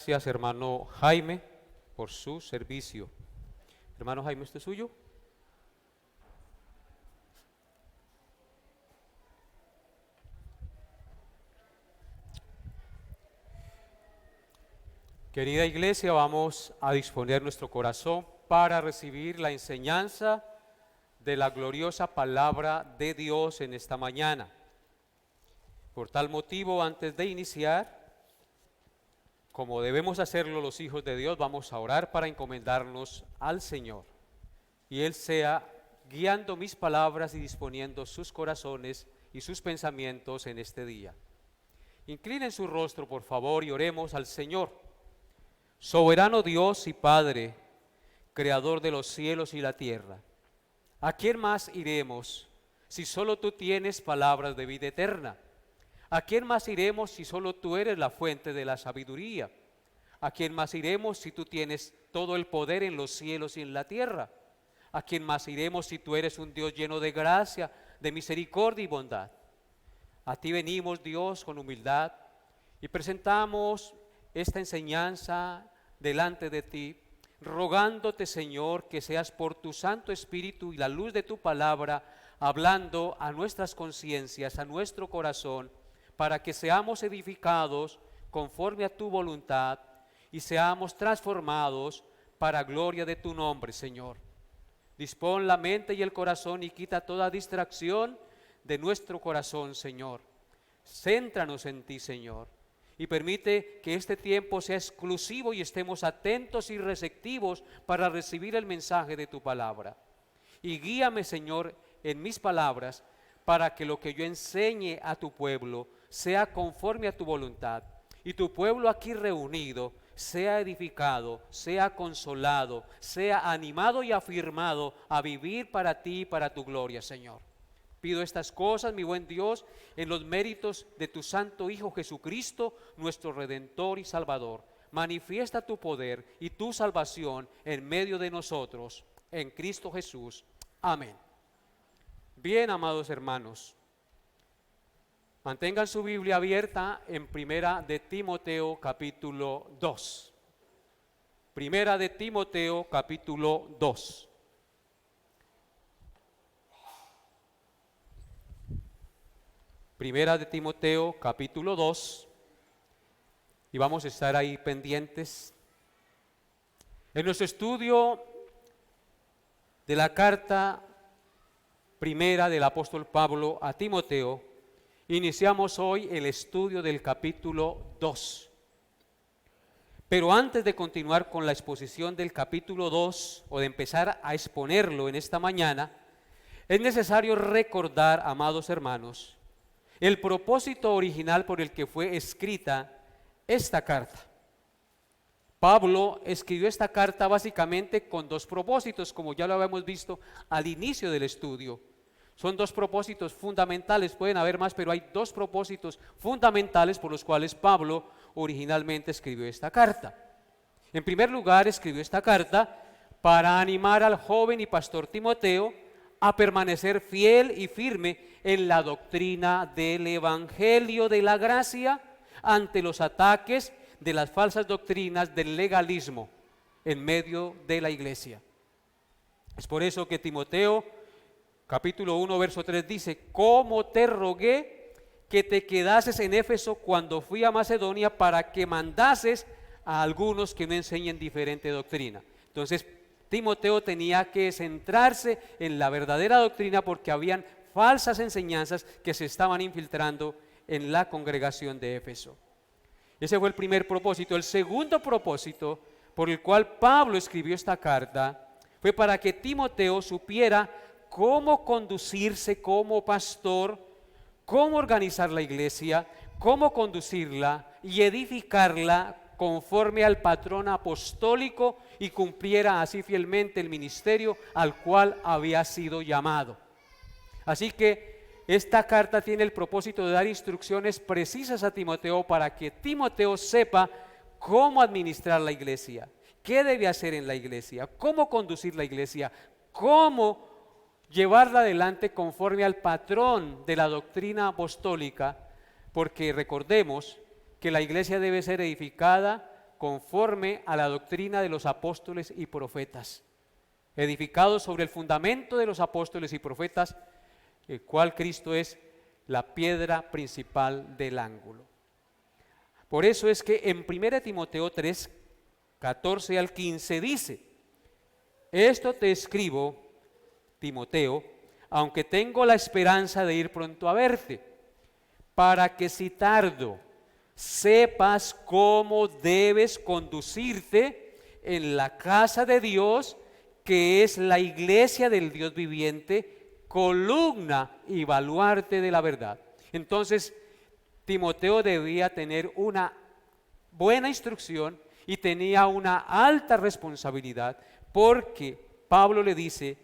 Gracias, hermano Jaime, por su servicio. Hermano Jaime, ¿esto es suyo? Querida iglesia, vamos a disponer nuestro corazón para recibir la enseñanza de la gloriosa palabra de Dios en esta mañana. Por tal motivo, antes de iniciar, como debemos hacerlo los hijos de Dios, vamos a orar para encomendarnos al Señor. Y Él sea guiando mis palabras y disponiendo sus corazones y sus pensamientos en este día. Inclinen su rostro, por favor, y oremos al Señor. Soberano Dios y Padre, Creador de los cielos y la tierra, ¿a quién más iremos si solo tú tienes palabras de vida eterna? ¿A quién más iremos si solo tú eres la fuente de la sabiduría? ¿A quién más iremos si tú tienes todo el poder en los cielos y en la tierra? ¿A quién más iremos si tú eres un Dios lleno de gracia, de misericordia y bondad? A ti venimos, Dios, con humildad y presentamos esta enseñanza delante de ti, rogándote, Señor, que seas por tu Santo Espíritu y la luz de tu palabra, hablando a nuestras conciencias, a nuestro corazón, para que seamos edificados conforme a tu voluntad y seamos transformados para gloria de tu nombre, Señor. Dispón la mente y el corazón y quita toda distracción de nuestro corazón, Señor. Céntranos en ti, Señor, y permite que este tiempo sea exclusivo y estemos atentos y receptivos para recibir el mensaje de tu palabra. Y guíame, Señor, en mis palabras para que lo que yo enseñe a tu pueblo sea conforme a tu voluntad y tu pueblo aquí reunido sea edificado, sea consolado, sea animado y afirmado a vivir para ti y para tu gloria, Señor. Pido estas cosas, mi buen Dios, en los méritos de tu Santo Hijo Jesucristo, nuestro Redentor y Salvador. Manifiesta tu poder y tu salvación en medio de nosotros, en Cristo Jesús. Amén. Bien, amados hermanos, mantengan su Biblia abierta en Primera de Timoteo capítulo 2. Primera de Timoteo capítulo 2. Primera de Timoteo capítulo 2. Y vamos a estar ahí pendientes. En nuestro estudio de la carta primera del apóstol Pablo a Timoteo, iniciamos hoy el estudio del capítulo 2. Pero antes de continuar con la exposición del capítulo 2 o de empezar a exponerlo en esta mañana, es necesario recordar, amados hermanos, el propósito original por el que fue escrita esta carta. Pablo escribió esta carta básicamente con dos propósitos, como ya lo habíamos visto al inicio del estudio. Son dos propósitos fundamentales, pueden haber más, pero hay dos propósitos fundamentales por los cuales Pablo originalmente escribió esta carta. En primer lugar, escribió esta carta para animar al joven y pastor Timoteo a permanecer fiel y firme en la doctrina del Evangelio de la gracia ante los ataques de las falsas doctrinas del legalismo en medio de la iglesia. Es por eso que Timoteo capítulo 1, verso 3 dice: «Como te rogué que te quedases en Éfeso cuando fui a Macedonia para que mandases a algunos que no enseñen diferente doctrina». Entonces, Timoteo tenía que centrarse en la verdadera doctrina porque habían falsas enseñanzas que se estaban infiltrando en la congregación de Éfeso. Ese fue el primer propósito. El segundo propósito por el cual Pablo escribió esta carta fue para que Timoteo supiera cómo conducirse como pastor, cómo organizar la iglesia, cómo conducirla y edificarla conforme al patrón apostólico y cumpliera así fielmente el ministerio al cual había sido llamado. Así que esta carta tiene el propósito de dar instrucciones precisas a Timoteo para que Timoteo sepa cómo administrar la iglesia, qué debe hacer en la iglesia, cómo conducir la iglesia, cómo llevarla adelante conforme al patrón de la doctrina apostólica, porque recordemos que la iglesia debe ser edificada conforme a la doctrina de los apóstoles y profetas, edificados sobre el fundamento de los apóstoles y profetas, el cual Cristo es la piedra principal del ángulo. Por eso es que en 1 Timoteo 3, 14 al 15 dice: esto te escribo, Timoteo, aunque tengo la esperanza de ir pronto a verte, para que si tardo, sepas cómo debes conducirte en la casa de Dios, que es la iglesia del Dios viviente, columna y baluarte de la verdad. Entonces, Timoteo debía tener una buena instrucción y tenía una alta responsabilidad, porque Pablo le dice: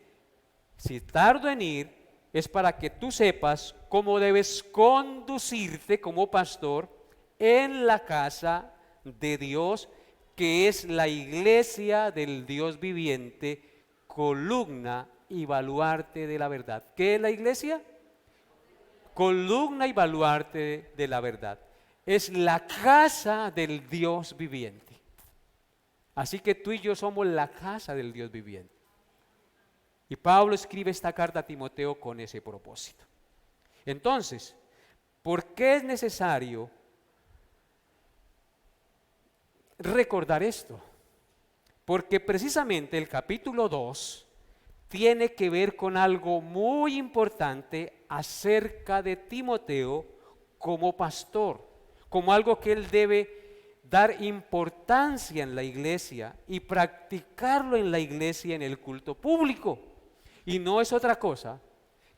si tardo en ir, es para que tú sepas cómo debes conducirte como pastor en la casa de Dios, que es la iglesia del Dios viviente, columna y baluarte de la verdad. ¿Qué es la iglesia? Columna y baluarte de la verdad. Es la casa del Dios viviente. Así que tú y yo somos la casa del Dios viviente. Y Pablo escribe esta carta a Timoteo con ese propósito. Entonces, ¿por qué es necesario recordar esto? Porque precisamente el capítulo 2 tiene que ver con algo muy importante acerca de Timoteo como pastor, como algo que él debe dar importancia en la iglesia y practicarlo en la iglesia, en el culto público. Y no es otra cosa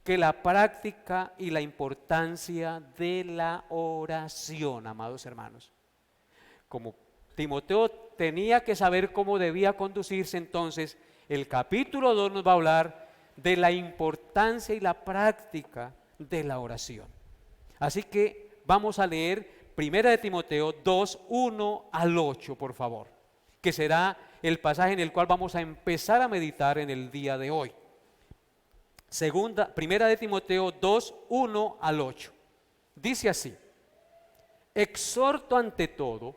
que la práctica y la importancia de la oración, amados hermanos. Como Timoteo tenía que saber cómo debía conducirse, entonces el capítulo 2 nos va a hablar de la importancia y la práctica de la oración. Así que vamos a leer 1 Timoteo 2, 1 al 8, por favor, que será el pasaje en el cual vamos a empezar a meditar en el día de hoy. 1 Timoteo 2, 1 al 8. Dice así: exhorto ante todo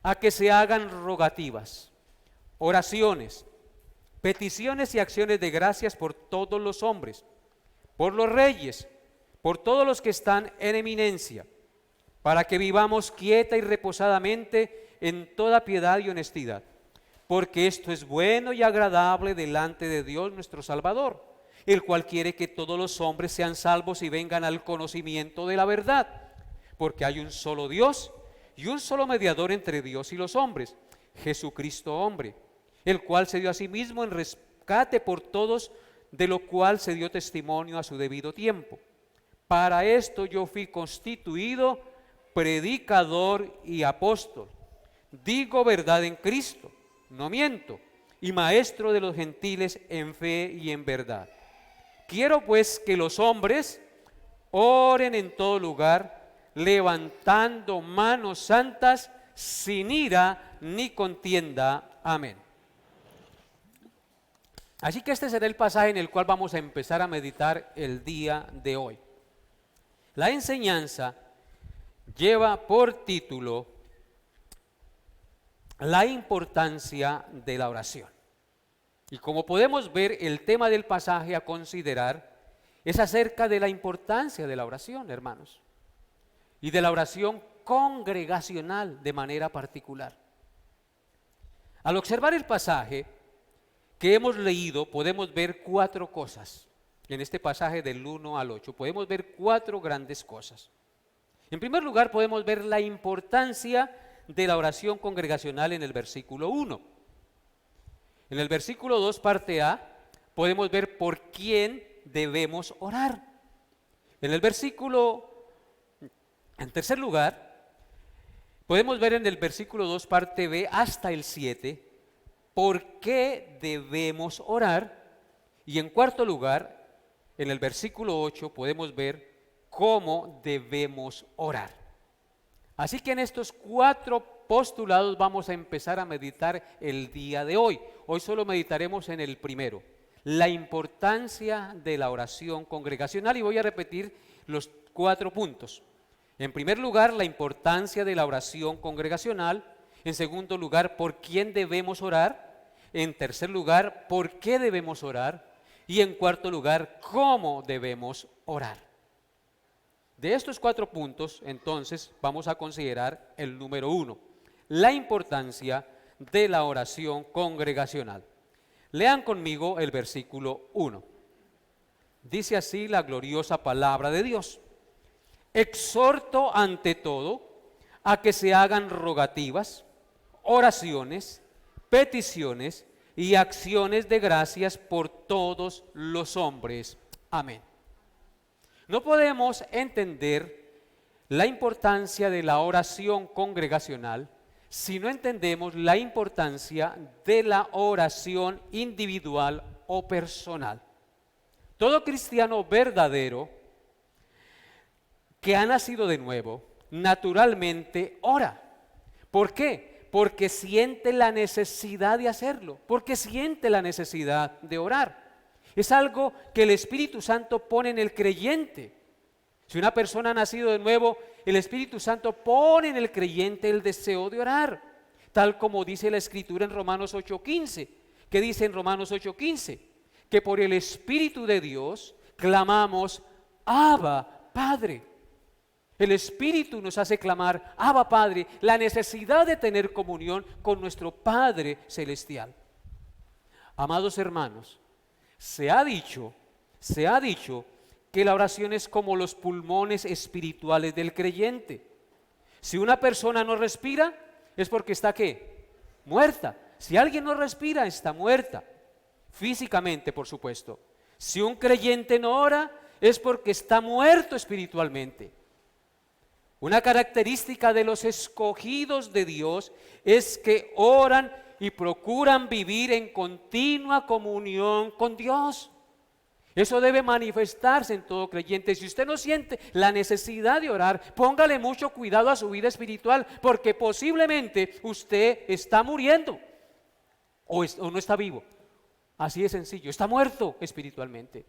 a que se hagan rogativas, oraciones, peticiones y acciones de gracias por todos los hombres, por los reyes, por todos los que están en eminencia, para que vivamos quieta y reposadamente en toda piedad y honestidad, porque esto es bueno y agradable delante de Dios nuestro Salvador, el cual quiere que todos los hombres sean salvos y vengan al conocimiento de la verdad, porque hay un solo Dios y un solo mediador entre Dios y los hombres, Jesucristo hombre, el cual se dio a sí mismo en rescate por todos, de lo cual se dio testimonio a su debido tiempo. Para esto yo fui constituido predicador y apóstol, digo verdad en Cristo, no miento, y maestro de los gentiles en fe y en verdad. Quiero pues que los hombres oren en todo lugar, levantando manos santas, sin ira ni contienda. Amén. Así que este será el pasaje en el cual vamos a empezar a meditar el día de hoy. La enseñanza lleva por título la importancia de la oración. Y como podemos ver, el tema del pasaje a considerar es acerca de la importancia de la oración, hermanos, y de la oración congregacional de manera particular. Al observar el pasaje que hemos leído, podemos ver 4 cosas. En este pasaje del 1 al 8 podemos ver 4 grandes cosas. En primer lugar, podemos ver la importancia de la oración congregacional en el versículo 1. En el versículo 2, parte A, podemos ver por quién debemos orar. En tercer lugar, podemos ver en el versículo 2, parte B, hasta el 7, por qué debemos orar. Y en cuarto lugar, en el versículo 8, podemos ver cómo debemos orar. Así que en estos 4 postulados vamos a empezar a meditar el día de hoy. Hoy solo meditaremos en el primero, la importancia de la oración congregacional, y voy a repetir los 4 puntos. En primer lugar, la importancia de la oración congregacional. En segundo lugar, ¿por quién debemos orar? En tercer lugar, ¿por qué debemos orar? Y en cuarto lugar, ¿cómo debemos orar? De estos 4 puntos, entonces, vamos a considerar el número 1, la importancia de la oración congregacional. Lean conmigo el versículo 1. Dice así la gloriosa palabra de Dios: exhorto ante todo a que se hagan rogativas, oraciones, peticiones y acciones de gracias por todos los hombres. Amén. No podemos entender la importancia de la oración congregacional si no entendemos la importancia de la oración individual o personal. Todo cristiano verdadero que ha nacido de nuevo, naturalmente ora. ¿Por qué? Porque siente la necesidad de hacerlo, porque siente la necesidad de orar. Es algo que el Espíritu Santo pone en el creyente. Si una persona ha nacido de nuevo, el Espíritu Santo pone en el creyente el deseo de orar, tal como dice la Escritura en Romanos 8:15. ¿Qué dice en Romanos 8:15? Que por el Espíritu de Dios clamamos, Abba, Padre. El Espíritu nos hace clamar, Abba, Padre, la necesidad de tener comunión con nuestro Padre Celestial. Amados hermanos, se ha dicho que la oración es como los pulmones espirituales del creyente. Si una persona no respira, es porque está ¿qué? Muerta. Si alguien no respira, está muerta. Físicamente, por supuesto. Si un creyente no ora, es porque está muerto espiritualmente. Una característica de los escogidos de Dios es que oran y procuran vivir en continua comunión con Dios. Eso debe manifestarse en todo creyente. Si usted no siente la necesidad de orar, póngale mucho cuidado a su vida espiritual, porque posiblemente usted está muriendo o no está vivo. Así de sencillo, está muerto espiritualmente.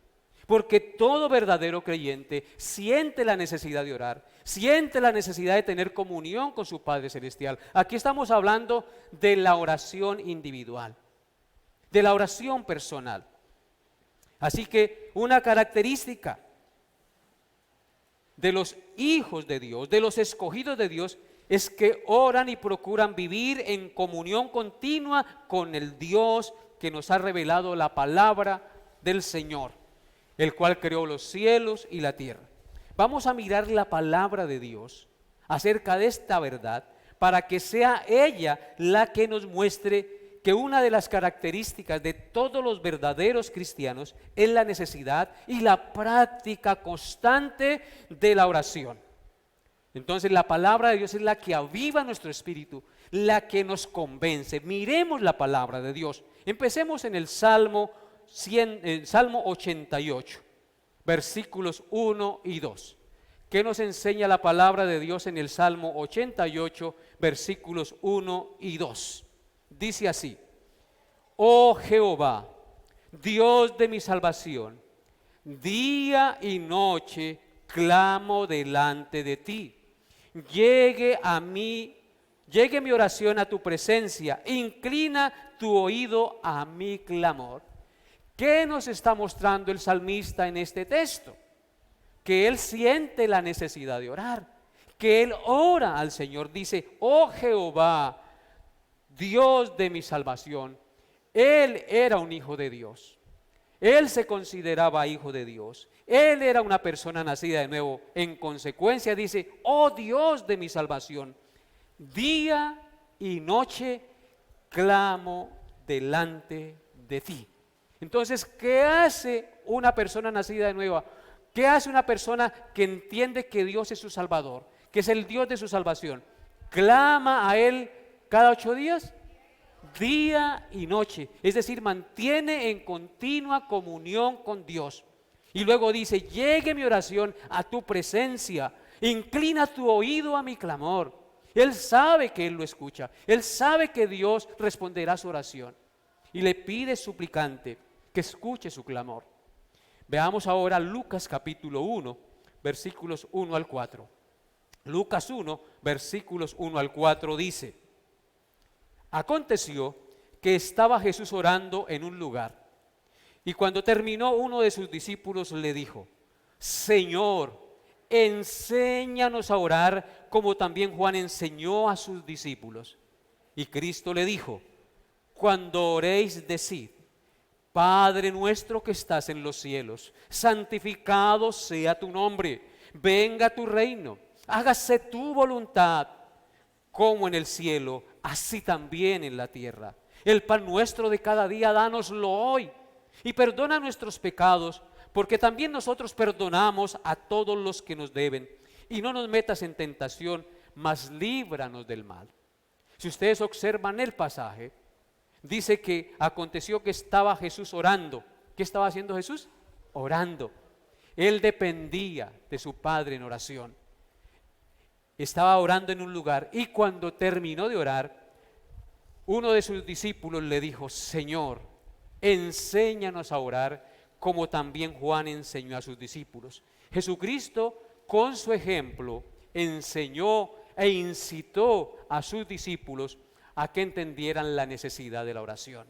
Porque todo verdadero creyente siente la necesidad de orar, siente la necesidad de tener comunión con su Padre Celestial. Aquí estamos hablando de la oración individual, de la oración personal. Así que una característica de los hijos de Dios, de los escogidos de Dios, es que oran y procuran vivir en comunión continua con el Dios que nos ha revelado la palabra del Señor, el cual creó los cielos y la tierra. Vamos a mirar la palabra de Dios acerca de esta verdad para que sea ella la que nos muestre que una de las características de todos los verdaderos cristianos es la necesidad y la práctica constante de la oración. Entonces la palabra de Dios es la que aviva nuestro espíritu, la que nos convence. Miremos la palabra de Dios. Empecemos en el Salmo 88, versículos 1 y 2. ¿Qué nos enseña la palabra de Dios en el Salmo 88, versículos 1 y 2? Dice así: oh Jehová, Dios de mi salvación, día y noche clamo delante de ti. Llegue mi oración a tu presencia, inclina tu oído a mi clamor. ¿Qué nos está mostrando el salmista en este texto? Que él siente la necesidad de orar, que él ora al Señor. Dice: oh Jehová, Dios de mi salvación. Él era un hijo de Dios. Él se consideraba hijo de Dios. Él era una persona nacida de nuevo. En consecuencia dice: oh Dios de mi salvación, día y noche clamo delante de ti. Entonces, ¿qué hace una persona nacida de nuevo? ¿Qué hace una persona que entiende que Dios es su Salvador, que es el Dios de su salvación? Clama a Él cada 8 días, día y noche. Es decir, mantiene en continua comunión con Dios. Y luego dice: llegue mi oración a tu presencia, inclina tu oído a mi clamor. Él sabe que Él lo escucha. Él sabe que Dios responderá a su oración. Y le pide suplicante que escuche su clamor. Veamos ahora Lucas capítulo 1, versículos 1 al 4. Lucas 1, versículos 1 al 4 dice: Aconteció que estaba Jesús orando en un lugar, y cuando terminó, uno de sus discípulos le dijo: Señor, enséñanos a orar como también Juan enseñó a sus discípulos. Y Cristo le dijo: cuando oréis, decid: Padre nuestro que estás en los cielos, santificado sea tu nombre, venga tu reino, hágase tu voluntad, como en el cielo, así también en la tierra. El pan nuestro de cada día, dánoslo hoy, y perdona nuestros pecados, porque también nosotros perdonamos a todos los que nos deben, y no nos metas en tentación, mas líbranos del mal. Si ustedes observan el pasaje, dice que aconteció que estaba Jesús orando. ¿Qué estaba haciendo Jesús? Orando. Él dependía de su Padre en oración. Estaba orando en un lugar, y cuando terminó de orar, uno de sus discípulos le dijo: Señor, enséñanos a orar como también Juan enseñó a sus discípulos. Jesucristo, con su ejemplo, enseñó e incitó a sus discípulos a que entendieran la necesidad de la oración.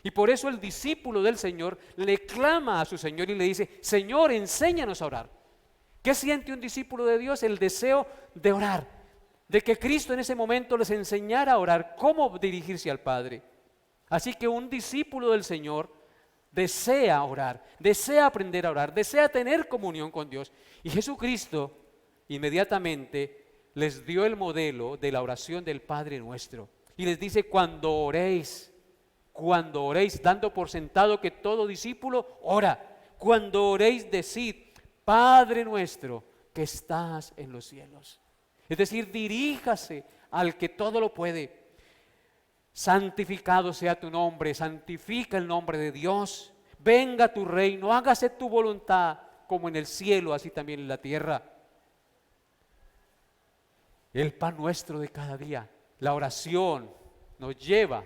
Y por eso el discípulo del Señor le clama a su Señor y le dice: Señor, enséñanos a orar. ¿Qué siente un discípulo de Dios? El deseo de orar, de que Cristo en ese momento les enseñara a orar, cómo dirigirse al Padre. Así que un discípulo del Señor desea orar, desea aprender a orar, desea tener comunión con Dios. Y Jesucristo inmediatamente les dio el modelo de la oración del Padre Nuestro. Y les dice: cuando oréis, dando por sentado que todo discípulo ora. Cuando oréis, decid: Padre nuestro que estás en los cielos. Es decir, diríjase al que todo lo puede. Santificado sea tu nombre, santifica el nombre de Dios. Venga tu reino, hágase tu voluntad, como en el cielo, así también en la tierra. El pan nuestro de cada día. La oración nos lleva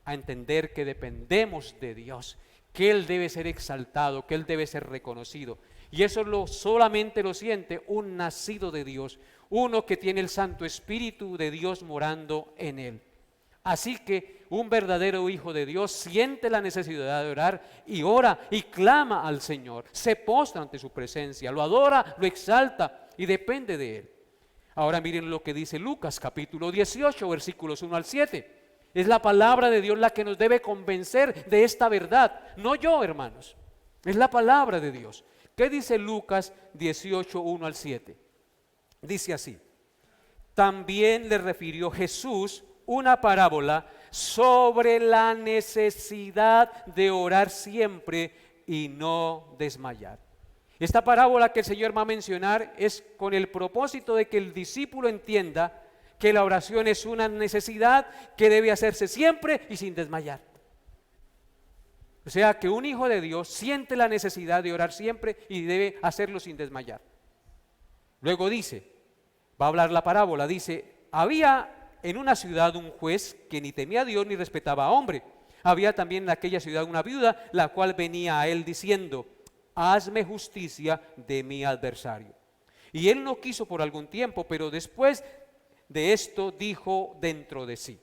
a entender que dependemos de Dios, que Él debe ser exaltado, que Él debe ser reconocido. Y eso solamente lo siente un nacido de Dios, uno que tiene el Santo Espíritu de Dios morando en él. Así que un verdadero hijo de Dios siente la necesidad de orar y ora y clama al Señor, se postra ante su presencia, lo adora, lo exalta y depende de Él. Ahora miren lo que dice Lucas capítulo 18, versículos 1 al 7. Es la palabra de Dios la que nos debe convencer de esta verdad, no yo, hermanos, es la palabra de Dios. ¿Qué dice Lucas 18, 1 al 7? Dice así: también le refirió Jesús una parábola sobre la necesidad de orar siempre y no desmayar. Esta parábola que el Señor va a mencionar es con el propósito de que el discípulo entienda que la oración es una necesidad que debe hacerse siempre y sin desmayar. O sea que un hijo de Dios siente la necesidad de orar siempre y debe hacerlo sin desmayar. Luego dice, va a hablar la parábola, dice: había en una ciudad un juez que ni temía a Dios ni respetaba a hombre. Había también en aquella ciudad una viuda, la cual venía a él diciendo: hazme justicia de mi adversario. Y él no quiso por algún tiempo, pero después de esto dijo dentro de sí: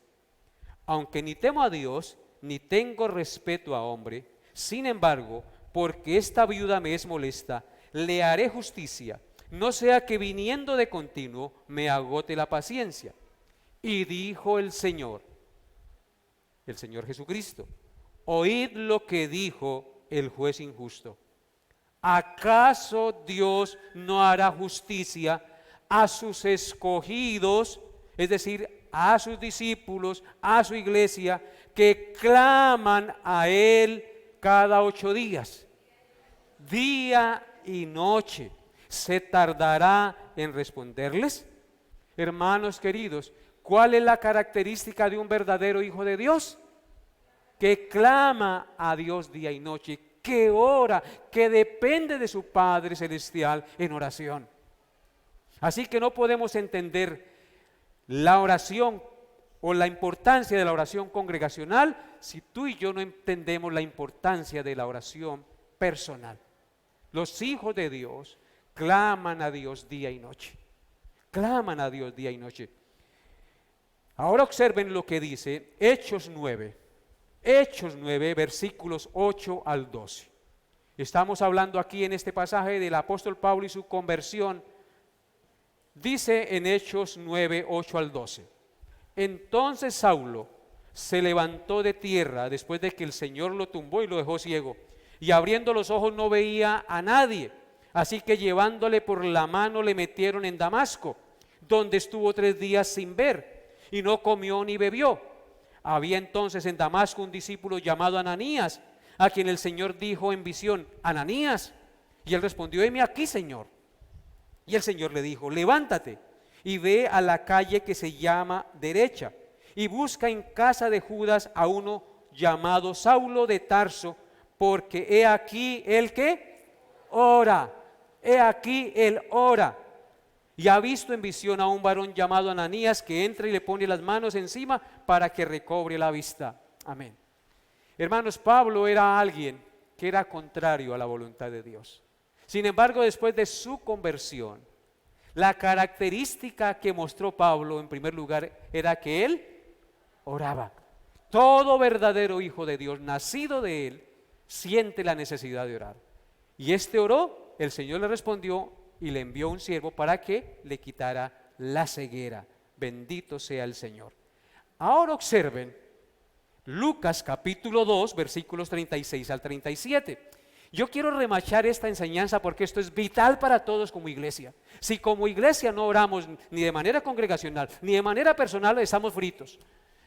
aunque ni temo a Dios, ni tengo respeto a hombre, sin embargo, porque esta viuda me es molesta, le haré justicia, no sea que viniendo de continuo me agote la paciencia. Y dijo el Señor Jesucristo: oíd lo que dijo el juez injusto. ¿Acaso Dios no hará justicia a sus escogidos, es decir, a sus discípulos, a su iglesia, que claman a Él cada 8 días, día y noche? ¿Se tardará en responderles? Hermanos queridos, ¿cuál es la característica de un verdadero hijo de Dios? Que clama a Dios día y noche, que ora, que depende de su Padre Celestial en oración. Así que no podemos entender la oración o la importancia de la oración congregacional si tú y yo no entendemos la importancia de la oración personal. Los hijos de Dios claman a Dios día y noche. Claman a Dios día y noche. Ahora observen lo que dice Hechos 9, versículos 8 al 12. Estamos hablando aquí en este pasaje del apóstol Pablo y su conversión. Dice en Hechos 9, 8 al 12. Entonces Saulo se levantó de tierra después de que el Señor lo tumbó y lo dejó ciego, y abriendo los ojos no veía a nadie. Así que llevándole por la mano le metieron en Damasco, donde estuvo 3 días sin ver, y no comió ni bebió. Había entonces en Damasco un discípulo llamado Ananías, a quien el Señor dijo en visión: Ananías. Y él respondió: heme aquí, Señor. Y el Señor le dijo: levántate y ve a la calle que se llama Derecha, y busca en casa de Judas a uno llamado Saulo de Tarso, porque he aquí el que ora, he aquí él ora. Y ha visto en visión a un varón llamado Ananías, que entra y le pone las manos encima para que recobre la vista. Amén. Hermanos, Pablo era alguien que era contrario a la voluntad de Dios. Sin embargo, después de su conversión, la característica que mostró Pablo en primer lugar era que él oraba. Todo verdadero hijo de Dios, nacido de él, siente la necesidad de orar. Y este oró, el Señor le respondió y le envió un siervo para que le quitara la ceguera. Bendito sea el Señor. Ahora observen Lucas capítulo 2, versículos 36 al 37. Yo quiero remachar esta enseñanza porque esto es vital para todos como iglesia. Si como iglesia no oramos ni de manera congregacional ni de manera personal, estamos fritos.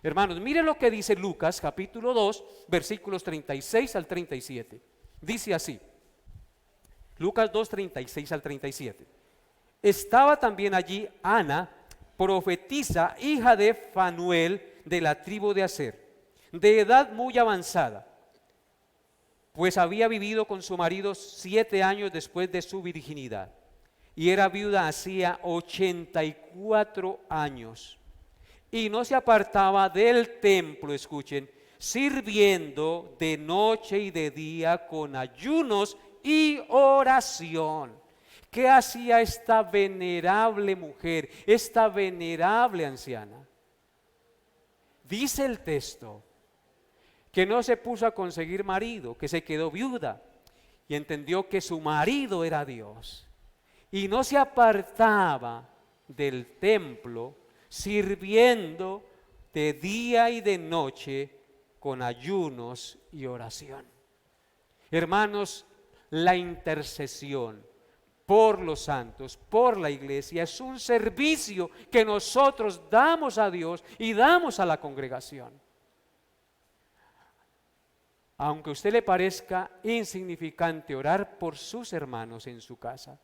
Hermanos, miren lo que dice Lucas capítulo 2, versículos 36 al 37. Dice así, Lucas 2, 36 al 37. Estaba también allí Ana, profetisa, hija de Fanuel, de la tribu de Aser, de edad muy avanzada, pues había vivido con su marido 7 años después de su virginidad, y era viuda hacía 84 años, y no se apartaba del templo, escuchen, sirviendo de noche y de día con ayunos y oración. ¿Qué hacía esta venerable mujer, esta venerable anciana? Dice el texto que no se puso a conseguir marido, que se quedó viuda y entendió que su marido era Dios. Y no se apartaba del templo, sirviendo de día y de noche con ayunos y oración. Hermanos, la intercesión por los santos, por la iglesia, es un servicio que nosotros damos a Dios y damos a la congregación. Aunque a usted le parezca insignificante orar por sus hermanos en su casa,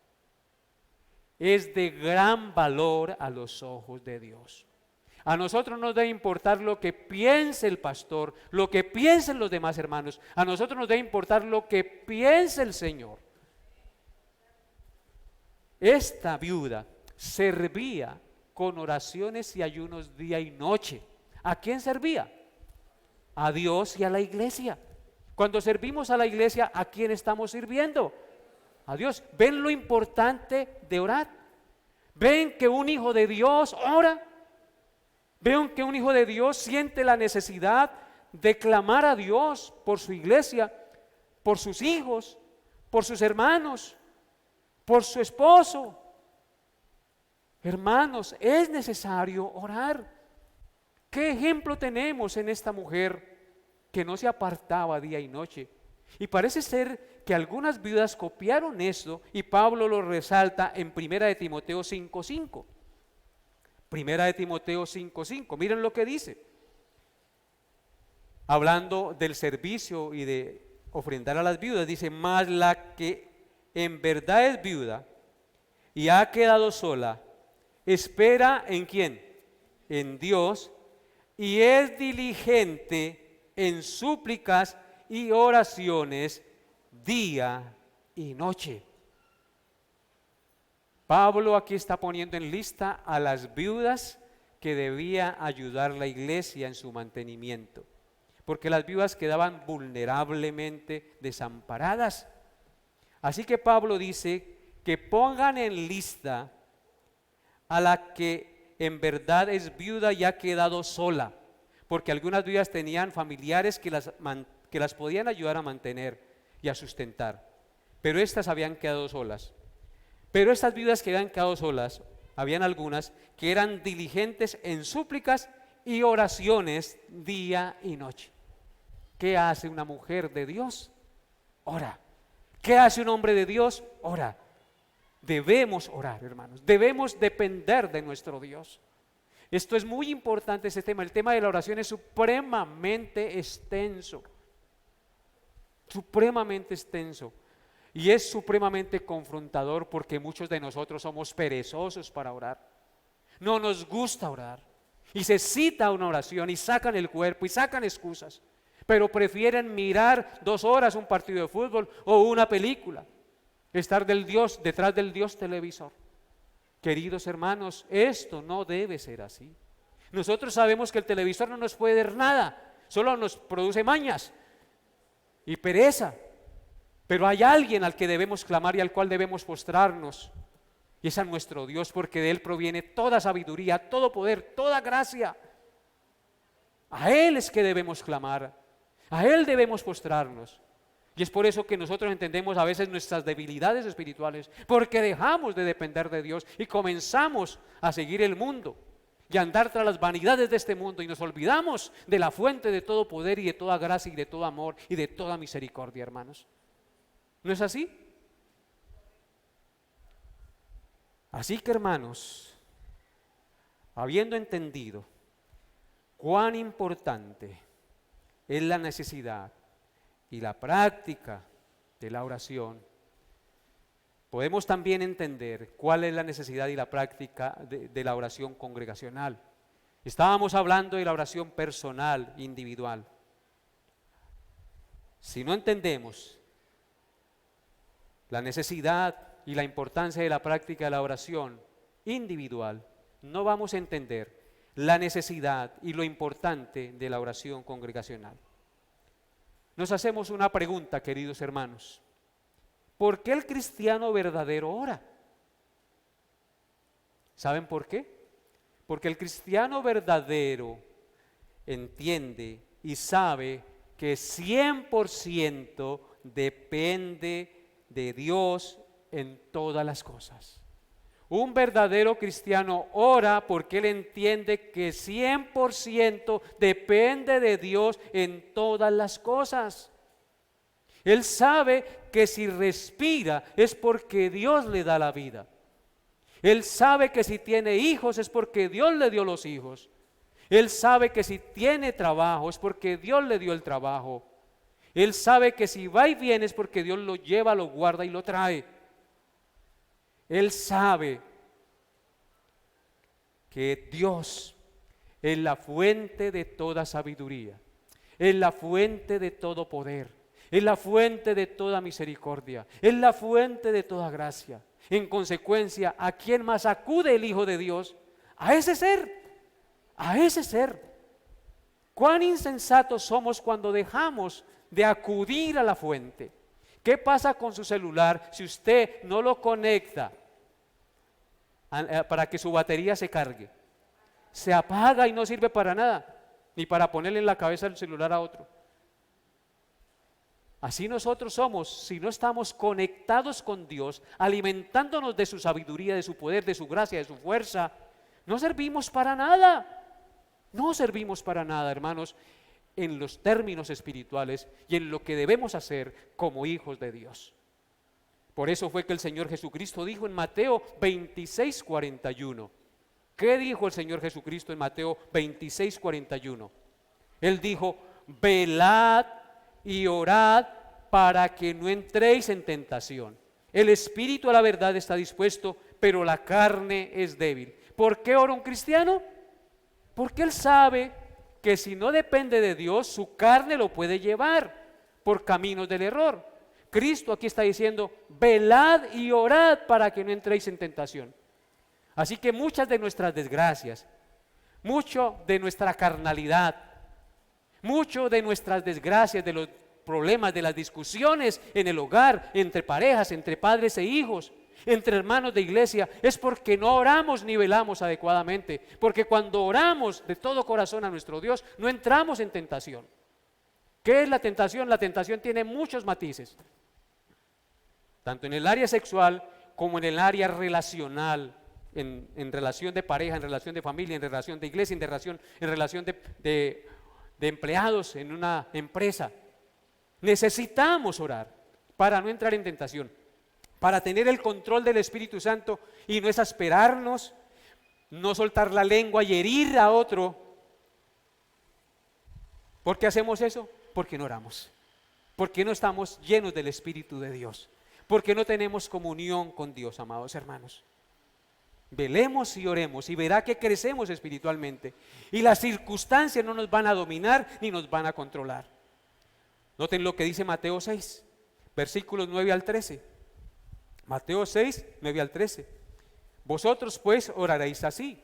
es de gran valor a los ojos de Dios. A nosotros nos debe importar lo que piense el pastor, lo que piensen los demás hermanos. A nosotros nos debe importar lo que piense el Señor. Esta viuda servía con oraciones y ayunos día y noche. ¿A quién servía? A Dios y a la iglesia. Cuando servimos a la iglesia, ¿a quién estamos sirviendo? A Dios. ¿Ven lo importante de orar? ¿Ven que un hijo de Dios ora? ¿Ven que un hijo de Dios siente la necesidad de clamar a Dios por su iglesia, por sus hijos, por sus hermanos, por su esposo? Hermanos, es necesario orar. ¿Qué ejemplo tenemos en esta mujer que no se apartaba día y noche? Y parece ser que algunas viudas copiaron esto y Pablo lo resalta en 1 de Timoteo 5:5. 1 de Timoteo 5:5, miren lo que dice. Hablando del servicio y de ofrendar a las viudas, dice: mas la que en verdad es viuda y ha quedado sola, espera ¿en quién? En Dios, y es diligente en súplicas y oraciones día y noche. Pablo aquí está poniendo en lista a las viudas que debía ayudar la iglesia en su mantenimiento, porque las viudas quedaban vulnerablemente desamparadas. Así que Pablo dice que pongan en lista a la que en verdad es viuda y ha quedado sola, porque algunas viudas tenían familiares que las podían ayudar a mantener y a sustentar, pero estas habían quedado solas. Pero estas viudas que habían quedado solas, habían algunas que eran diligentes en súplicas y oraciones día y noche. ¿Qué hace una mujer de Dios? Ora. ¿Qué hace un hombre de Dios? Ora. Debemos orar, hermanos. Debemos depender de nuestro Dios. Esto es muy importante, este tema. El tema de la oración es supremamente extenso. Supremamente extenso. Y es supremamente confrontador porque muchos de nosotros somos perezosos para orar. No nos gusta orar. Y se cita una oración y sacan el cuerpo y sacan excusas. Pero prefieren mirar 2 horas un partido de fútbol o una película. Estar detrás del Dios televisor. Queridos hermanos, esto no debe ser así. Nosotros sabemos que el televisor no nos puede dar nada, solo nos produce mañas y pereza. Pero hay alguien al que debemos clamar y al cual debemos postrarnos. Y es a nuestro Dios, porque de Él proviene toda sabiduría, todo poder, toda gracia. A Él es que debemos clamar, a Él debemos postrarnos. Y es por eso que nosotros entendemos a veces nuestras debilidades espirituales, porque dejamos de depender de Dios y comenzamos a seguir el mundo y a andar tras las vanidades de este mundo y nos olvidamos de la fuente de todo poder y de toda gracia y de todo amor y de toda misericordia, hermanos. ¿No es así? Así que, hermanos, habiendo entendido cuán importante es la necesidad y la práctica de la oración, podemos también entender cuál es la necesidad y la práctica de la oración congregacional. Estábamos hablando de la oración personal, individual. Si no entendemos la necesidad y la importancia de la práctica de la oración individual, no vamos a entender la necesidad y lo importante de la oración congregacional. Nos hacemos una pregunta, queridos hermanos. ¿Por qué el cristiano verdadero ora? ¿Saben por qué? Porque el cristiano verdadero entiende y sabe que 100% depende de Dios en todas las cosas. Un verdadero cristiano ora porque él entiende que 100% depende de Dios en todas las cosas. Él sabe que si respira es porque Dios le da la vida. Él sabe que si tiene hijos es porque Dios le dio los hijos. Él sabe que si tiene trabajo es porque Dios le dio el trabajo. Él sabe que si va y viene es porque Dios lo lleva, lo guarda y lo trae. Él sabe que Dios es la fuente de toda sabiduría, es la fuente de todo poder, es la fuente de toda misericordia, es la fuente de toda gracia. En consecuencia, ¿a quién más acude el Hijo de Dios? A ese ser, a ese ser. Cuán insensatos somos cuando dejamos de acudir a la fuente. ¿Qué pasa con su celular si usted no lo conecta para que su batería se cargue? Se apaga y no sirve para nada, ni para ponerle en la cabeza el celular a otro. Así nosotros somos, si no estamos conectados con Dios, alimentándonos de su sabiduría, de su poder, de su gracia, de su fuerza, no servimos para nada. No servimos para nada, hermanos, en los términos espirituales y en lo que debemos hacer como hijos de Dios. Por eso fue que el Señor Jesucristo dijo en Mateo 26:41. ¿Qué dijo el Señor Jesucristo en Mateo 26:41? Él dijo: velad y orad para que no entréis en tentación. El espíritu a la verdad está dispuesto, pero la carne es débil. ¿Por qué ora un cristiano? Porque él sabe que si no depende de Dios, su carne lo puede llevar por caminos del error. Cristo aquí está diciendo: velad y orad para que no entréis en tentación. Así que muchas de nuestras desgracias, mucho de nuestra carnalidad, mucho de nuestras desgracias, de los problemas, de las discusiones en el hogar, entre parejas, entre padres e hijos, entre hermanos de iglesia es porque no oramos ni velamos adecuadamente, porque cuando oramos de todo corazón a nuestro Dios, no entramos en tentación. ¿Qué es la tentación? La tentación tiene muchos matices, tanto en el área sexual como en el área relacional, en relación de pareja, en relación de familia, en relación de iglesia, en relación de empleados en una empresa. Necesitamos orar para no entrar en tentación, para tener el control del Espíritu Santo y no exasperarnos, no soltar la lengua y herir a otro. ¿Por qué hacemos eso? Porque no oramos, porque no estamos llenos del Espíritu de Dios, porque no tenemos comunión con Dios, amados hermanos. Velemos y oremos y verá que crecemos espiritualmente y las circunstancias no nos van a dominar ni nos van a controlar. Noten lo que dice Mateo 6, versículos 9 al 13. Mateo 6, 9 al 13. Vosotros pues oraréis así: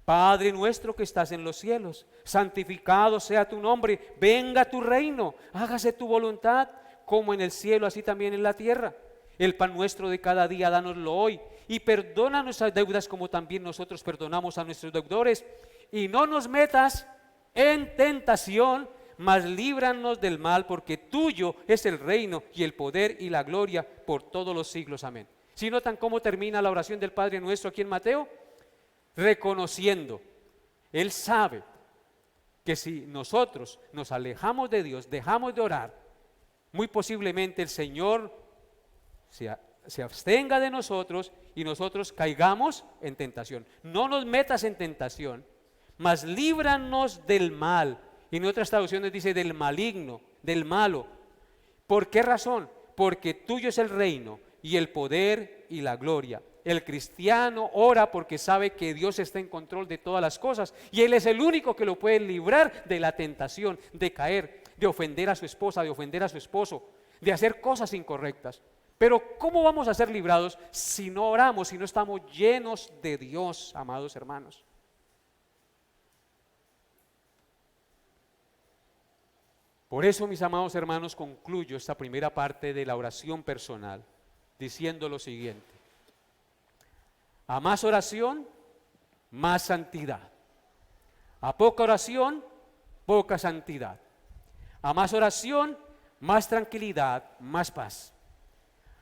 Padre nuestro que estás en los cielos, santificado sea tu nombre, venga tu reino, hágase tu voluntad, como en el cielo, así también en la tierra. El pan nuestro de cada día, dánoslo hoy, y perdona nuestras deudas como también nosotros perdonamos a nuestros deudores, y no nos metas en tentación, mas líbranos del mal, porque tuyo es el reino y el poder y la gloria por todos los siglos. Amén. ¿Sí notan cómo termina la oración del Padre Nuestro aquí en Mateo? Reconociendo, Él sabe que si nosotros nos alejamos de Dios, dejamos de orar, muy posiblemente el Señor se abstenga de nosotros y nosotros caigamos en tentación. No nos metas en tentación, mas líbranos del mal. Y en otras traducciones dice del maligno, del malo. ¿Por qué razón? Porque tuyo es el reino y el poder y la gloria. El cristiano ora porque sabe que Dios está en control de todas las cosas y Él es el único que lo puede librar de la tentación, de caer, de ofender a su esposa, de ofender a su esposo, de hacer cosas incorrectas. Pero ¿cómo vamos a ser librados si no oramos, si no estamos llenos de Dios, amados hermanos? Por eso, mis amados hermanos, concluyo esta primera parte de la oración personal diciendo lo siguiente: a más oración, más santidad. A poca oración, poca santidad. A más oración, más tranquilidad, más paz.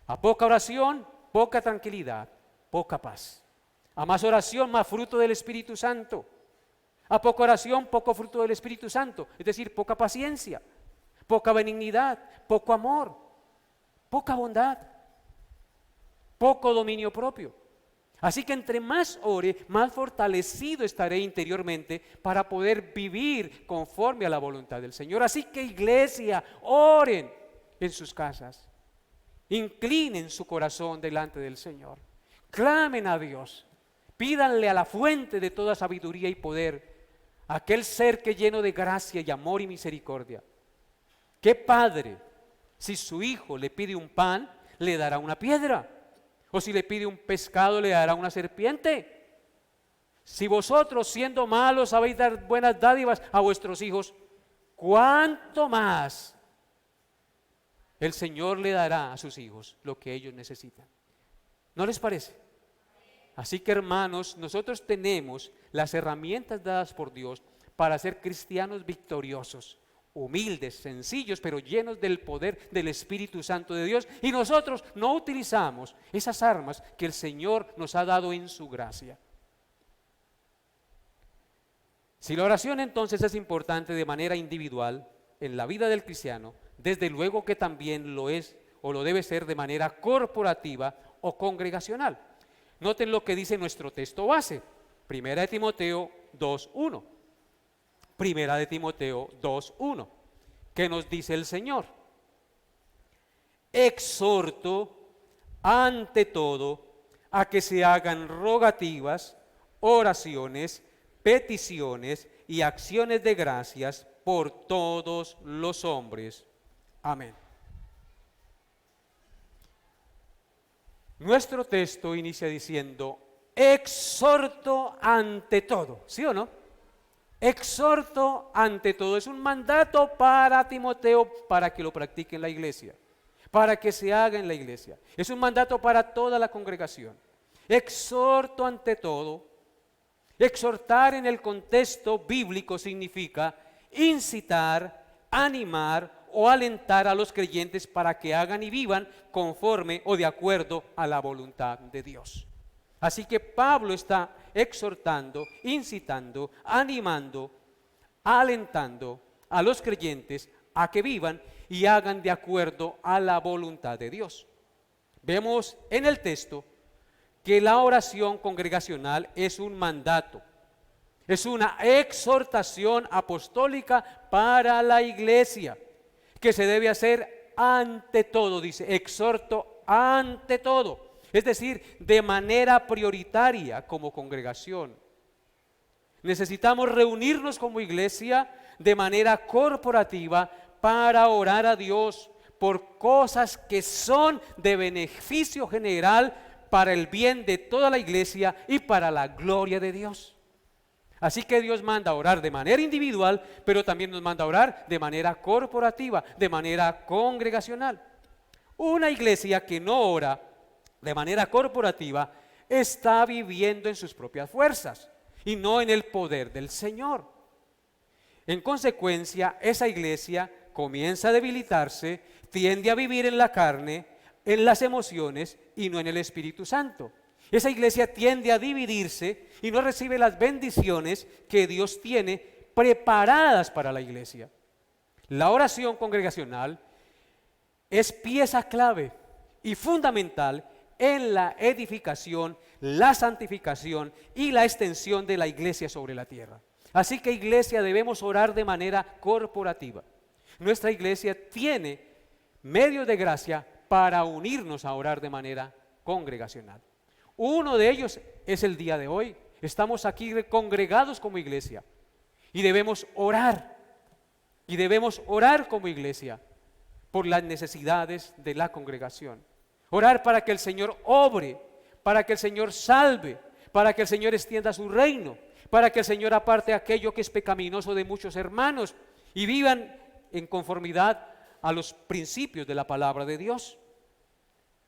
A poca oración, poca tranquilidad, poca paz. A más oración, más fruto del Espíritu Santo. A poca oración, poco fruto del Espíritu Santo, es decir, poca paciencia, poca benignidad, poco amor, poca bondad, poco dominio propio. Así que entre más ore, más fortalecido estaré interiormente para poder vivir conforme a la voluntad del Señor. Así que, iglesia, oren en sus casas, inclinen su corazón delante del Señor, clamen a Dios, pídanle a la fuente de toda sabiduría y poder, aquel ser que lleno de gracia y amor y misericordia. ¿Qué padre, si su hijo le pide un pan, le dará una piedra? ¿O si le pide un pescado, le dará una serpiente? Si vosotros, siendo malos, sabéis dar buenas dádivas a vuestros hijos, ¿cuánto más el Señor le dará a sus hijos lo que ellos necesitan? ¿No les parece? Así que, hermanos, nosotros tenemos las herramientas dadas por Dios para ser cristianos victoriosos, humildes, sencillos, pero llenos del poder del Espíritu Santo de Dios, y nosotros no utilizamos esas armas que el Señor nos ha dado en su gracia. Si la oración entonces es importante de manera individual en la vida del cristiano, desde luego que también lo es o lo debe ser de manera corporativa o congregacional. Noten lo que dice nuestro texto base, 1 Timoteo 2:1. 1 Timoteo 2:1, que nos dice el Señor: exhorto ante todo a que se hagan rogativas, oraciones, peticiones y acciones de gracias por todos los hombres. Amén. Nuestro texto inicia diciendo: exhorto ante todo, ¿sí o no? Exhorto ante todo, es un mandato para Timoteo para que lo practique en la iglesia. para que se haga en la iglesia. Es un mandato para toda la congregación. Exhorto ante todo. Exhortar en el contexto bíblico significa incitar, animar o alentar a los creyentes para que hagan y vivan conforme o de acuerdo a la voluntad de Dios. Así que Pablo está exhortando, incitando, animando, alentando a los creyentes a que vivan y hagan de acuerdo a la voluntad de Dios. Vemos en el texto que la oración congregacional es un mandato, es una exhortación apostólica para la iglesia, que se debe hacer ante todo, dice, exhorto ante todo, es decir, de manera prioritaria como congregación. Necesitamos reunirnos como iglesia de manera corporativa para orar a Dios por cosas que son de beneficio general para el bien de toda la iglesia y para la gloria de Dios. Así que Dios manda a orar de manera individual, pero también nos manda a orar de manera corporativa, de manera congregacional. Una iglesia que no ora de manera corporativa está viviendo en sus propias fuerzas y no en el poder del Señor. En consecuencia, esa iglesia comienza a debilitarse, tiende a vivir en la carne, en las emociones y no en el Espíritu Santo. Esa iglesia tiende a dividirse y no recibe las bendiciones que Dios tiene preparadas para la iglesia. La oración congregacional es pieza clave y fundamental en la edificación, la santificación y la extensión de la iglesia sobre la tierra. Así que iglesia, debemos orar de manera corporativa. Nuestra iglesia tiene medios de gracia para unirnos a orar de manera congregacional. Uno de ellos es el día de hoy. Estamos aquí congregados como iglesia y debemos orar como iglesia por las necesidades de la congregación. Orar para que el Señor obre, para que el Señor salve, para que el Señor extienda su reino, para que el Señor aparte aquello que es pecaminoso de muchos hermanos y vivan en conformidad a los principios de la palabra de Dios.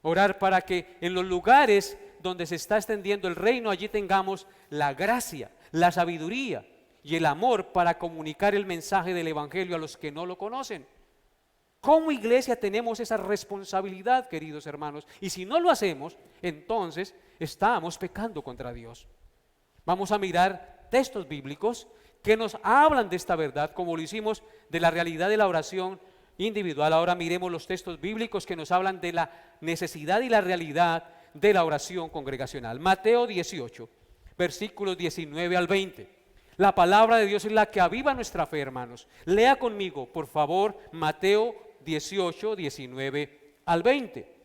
Orar para que en los lugares donde se está extendiendo el reino, allí tengamos la gracia, la sabiduría y el amor para comunicar el mensaje del evangelio a los que no lo conocen. Como iglesia tenemos esa responsabilidad, queridos hermanos, y si no lo hacemos, entonces estamos pecando contra Dios. Vamos a mirar textos bíblicos que nos hablan de esta verdad, como lo hicimos de la realidad de la oración individual. Ahora miremos los textos bíblicos que nos hablan de la necesidad y la realidad de la oración congregacional. Mateo 18, versículos 19 al 20. La palabra de Dios es la que aviva nuestra fe, hermanos. Lea conmigo, por favor, Mateo 18, 19 al 20.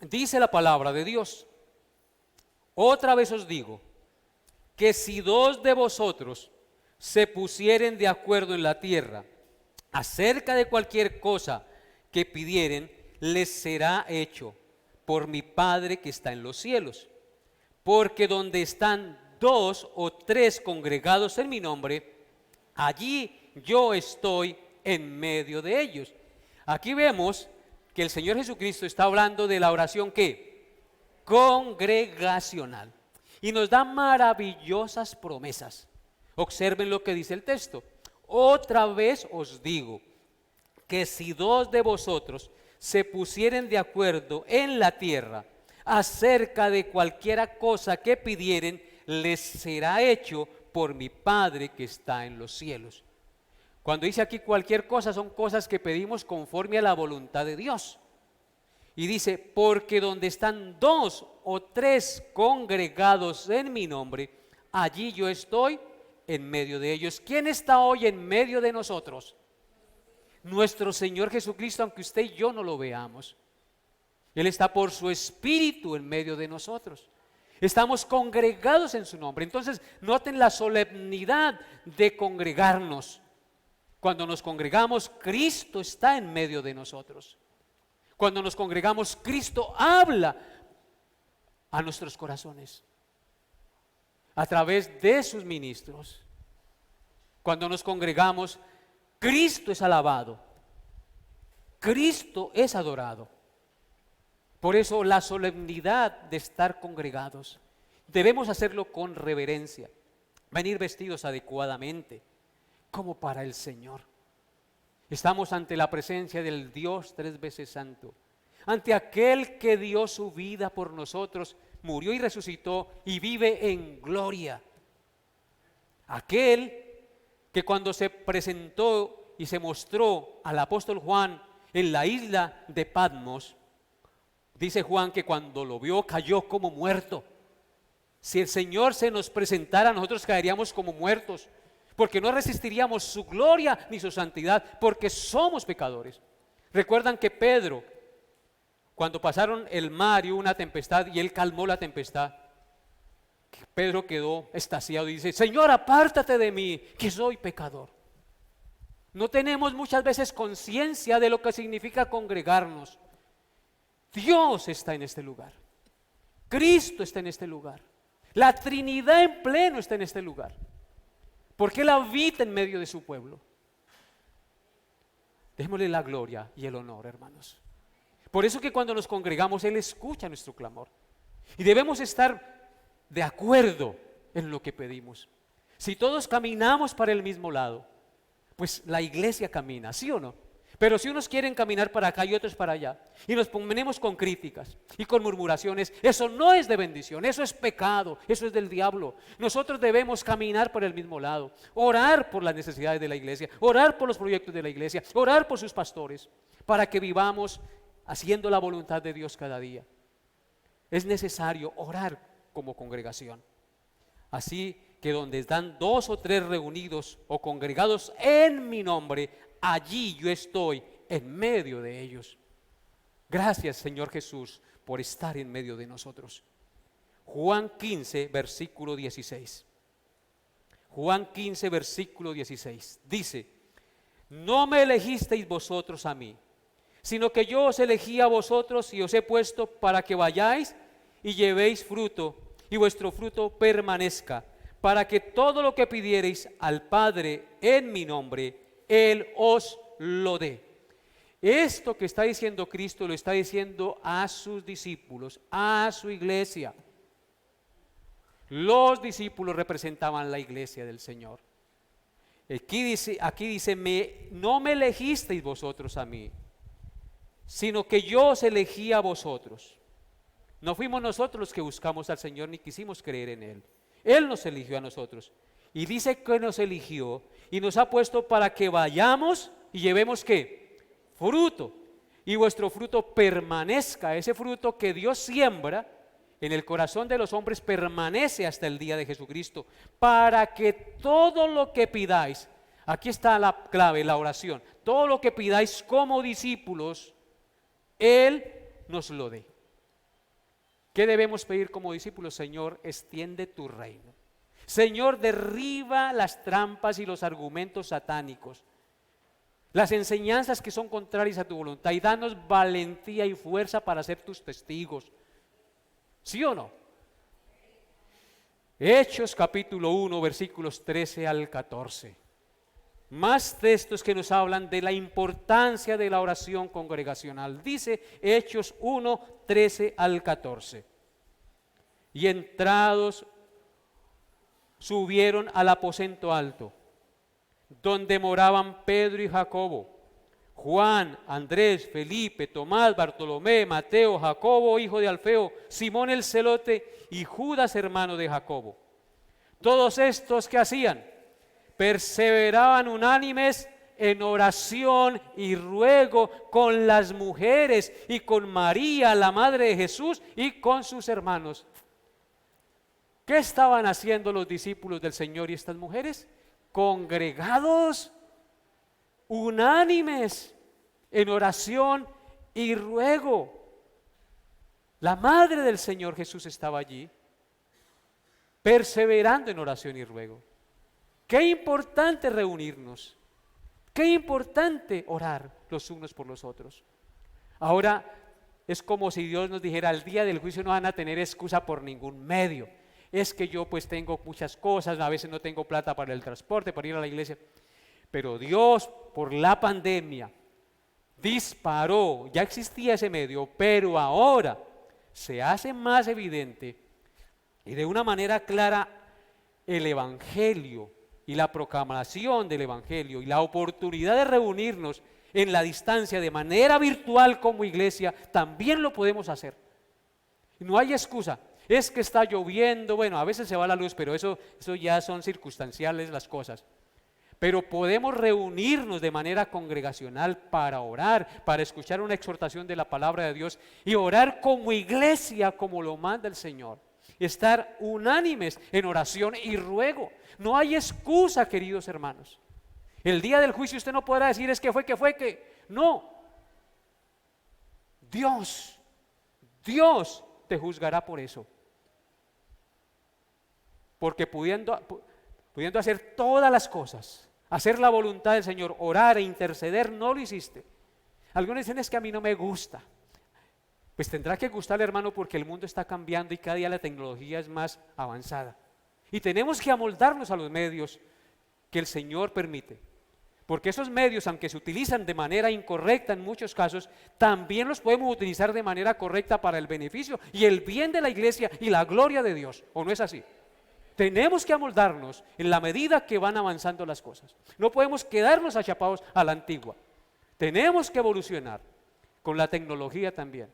Dice la palabra de Dios: otra vez os digo, que si dos de vosotros se pusieren de acuerdo en la tierra acerca de cualquier cosa que pidieren, les será hecho por mi Padre que está en los cielos. Porque donde están dos o tres congregados en mi nombre, allí yo estoy en medio de ellos. Aquí vemos que el Señor Jesucristo está hablando de la oración ¿qué? Congregacional. Y nos da maravillosas promesas. Observen lo que dice el texto. Otra vez os digo, que si dos de vosotros se pusieren de acuerdo en la tierra acerca de cualquiera cosa que pidieren, les será hecho por mi Padre que está en los cielos. Cuando dice aquí cualquier cosa, son cosas que pedimos conforme a la voluntad de Dios. Y dice, porque donde están dos o tres congregados en mi nombre, allí yo estoy en medio de ellos. ¿Quién está hoy en medio de nosotros? Nuestro Señor Jesucristo, aunque usted y yo no lo veamos. Él está por su Espíritu en medio de nosotros. Estamos congregados en su nombre. Entonces, noten la solemnidad de congregarnos. Cuando nos congregamos, Cristo está en medio de nosotros. Cuando nos congregamos, Cristo habla a nuestros corazones a través de sus ministros. Cuando nos congregamos, Cristo es alabado, Cristo es adorado. Por eso la solemnidad de estar congregados, debemos hacerlo con reverencia, venir vestidos adecuadamente, como para el Señor. Estamos ante la presencia del Dios tres veces santo, ante aquel que dio su vida por nosotros, murió y resucitó y vive en gloria. Aquel que cuando se presentó y se mostró al apóstol Juan en la isla de Patmos, dice Juan que cuando lo vio cayó como muerto. Si el Señor se nos presentara, nosotros caeríamos como muertos, porque no resistiríamos su gloria ni su santidad, porque somos pecadores. Recuerdan que Pedro, cuando pasaron el mar y hubo una tempestad y él calmó la tempestad, Pedro quedó extasiado y dice: Señor, apártate de mí, que soy pecador. No tenemos muchas veces conciencia de lo que significa congregarnos. Dios está en este lugar, Cristo está en este lugar, la Trinidad en pleno está en este lugar, porque Él habita en medio de su pueblo. Démosle la gloria y el honor, hermanos. Por eso que cuando nos congregamos, Él escucha nuestro clamor. Y debemos estar de acuerdo en lo que pedimos. Si todos caminamos para el mismo lado, pues la iglesia camina, ¿sí o no? Pero si unos quieren caminar para acá y otros para allá, y nos ponemos con críticas y con murmuraciones, eso no es de bendición, eso es pecado, eso es del diablo. Nosotros debemos caminar por el mismo lado, orar por las necesidades de la iglesia, orar por los proyectos de la iglesia, orar por sus pastores, para que vivamos haciendo la voluntad de Dios cada día. Es necesario orar como congregación. Así que donde están 2 o 3 reunidos o congregados en mi nombre, allí yo estoy en medio de ellos. Gracias, Señor Jesús, por estar en medio de nosotros. Juan 15, versículo 16. Juan 15, versículo 16. Dice: no me elegisteis vosotros a mí, sino que yo os elegí a vosotros y os he puesto para que vayáis y llevéis fruto, y vuestro fruto permanezca, para que todo lo que pidiereis al Padre en mi nombre, Él os lo dé. Esto que está diciendo Cristo lo está diciendo a sus discípulos, a su iglesia. Los discípulos representaban la iglesia del Señor. Aquí dice, no me elegisteis vosotros a mí, sino que yo os elegí a vosotros. No fuimos nosotros los que buscamos al Señor ni quisimos creer en Él. Él nos eligió a nosotros. Y dice que nos eligió y nos ha puesto para que vayamos y llevemos ¿qué? Fruto. Y vuestro fruto permanezca. Ese fruto que Dios siembra en el corazón de los hombres permanece hasta el día de Jesucristo. Para que todo lo que pidáis, aquí está la clave, la oración, todo lo que pidáis como discípulos, Él nos lo dé. ¿Qué debemos pedir como discípulos? Señor, extiende tu reino. Señor, derriba las trampas y los argumentos satánicos, las enseñanzas que son contrarias a tu voluntad, y danos valentía y fuerza para ser tus testigos. ¿Sí o no? Hechos capítulo 1, versículos 13 al 14. Más textos que nos hablan de la importancia de la oración congregacional. Dice Hechos 1, 13 al 14. Y entrados subieron al aposento alto, donde moraban Pedro y Jacobo, Juan, Andrés, Felipe, Tomás, Bartolomé, Mateo, Jacobo, hijo de Alfeo, Simón el celote y Judas, hermano de Jacobo. Todos estos, ¿qué hacían? Perseveraban unánimes en oración y ruego con las mujeres y con María, la madre de Jesús, y con sus hermanos. ¿Qué estaban haciendo los discípulos del Señor y estas mujeres? Congregados, unánimes en oración y ruego. La madre del Señor Jesús estaba allí, perseverando en oración y ruego. Qué importante reunirnos, qué importante orar los unos por los otros. Ahora es como si Dios nos dijera: al día del juicio no van a tener excusa por ningún medio. es que yo pues tengo muchas cosas, a veces no tengo plata para el transporte, para ir a la iglesia. Pero Dios, por la pandemia, disparó, ya existía ese medio, pero ahora se hace más evidente y de una manera clara el Evangelio y la proclamación del Evangelio y la oportunidad de reunirnos en la distancia de manera virtual como iglesia, también lo podemos hacer. No hay excusa, es que está lloviendo, bueno, a veces se va la luz, pero eso ya son circunstanciales las cosas. Pero podemos reunirnos de manera congregacional para orar, para escuchar una exhortación de la palabra de Dios y orar como iglesia, como lo manda el Señor. Estar unánimes en oración y ruego. No hay excusa, queridos hermanos. El día del juicio usted no podrá decir es que fue que. No. Dios te juzgará por eso. Porque pudiendo hacer todas las cosas, hacer la voluntad del Señor, orar e interceder, no lo hiciste. Algunos dicen es que a mí no me gusta. Pues tendrá que gustarle, hermano, porque el mundo está cambiando y cada día la tecnología es más avanzada. Y tenemos que amoldarnos a los medios que el Señor permite. Porque esos medios, aunque se utilizan de manera incorrecta en muchos casos, también los podemos utilizar de manera correcta para el beneficio y el bien de la iglesia y la gloria de Dios. ¿O no es así? Tenemos que amoldarnos en la medida que van avanzando las cosas. No podemos quedarnos achapados a la antigua. Tenemos que evolucionar con la tecnología también.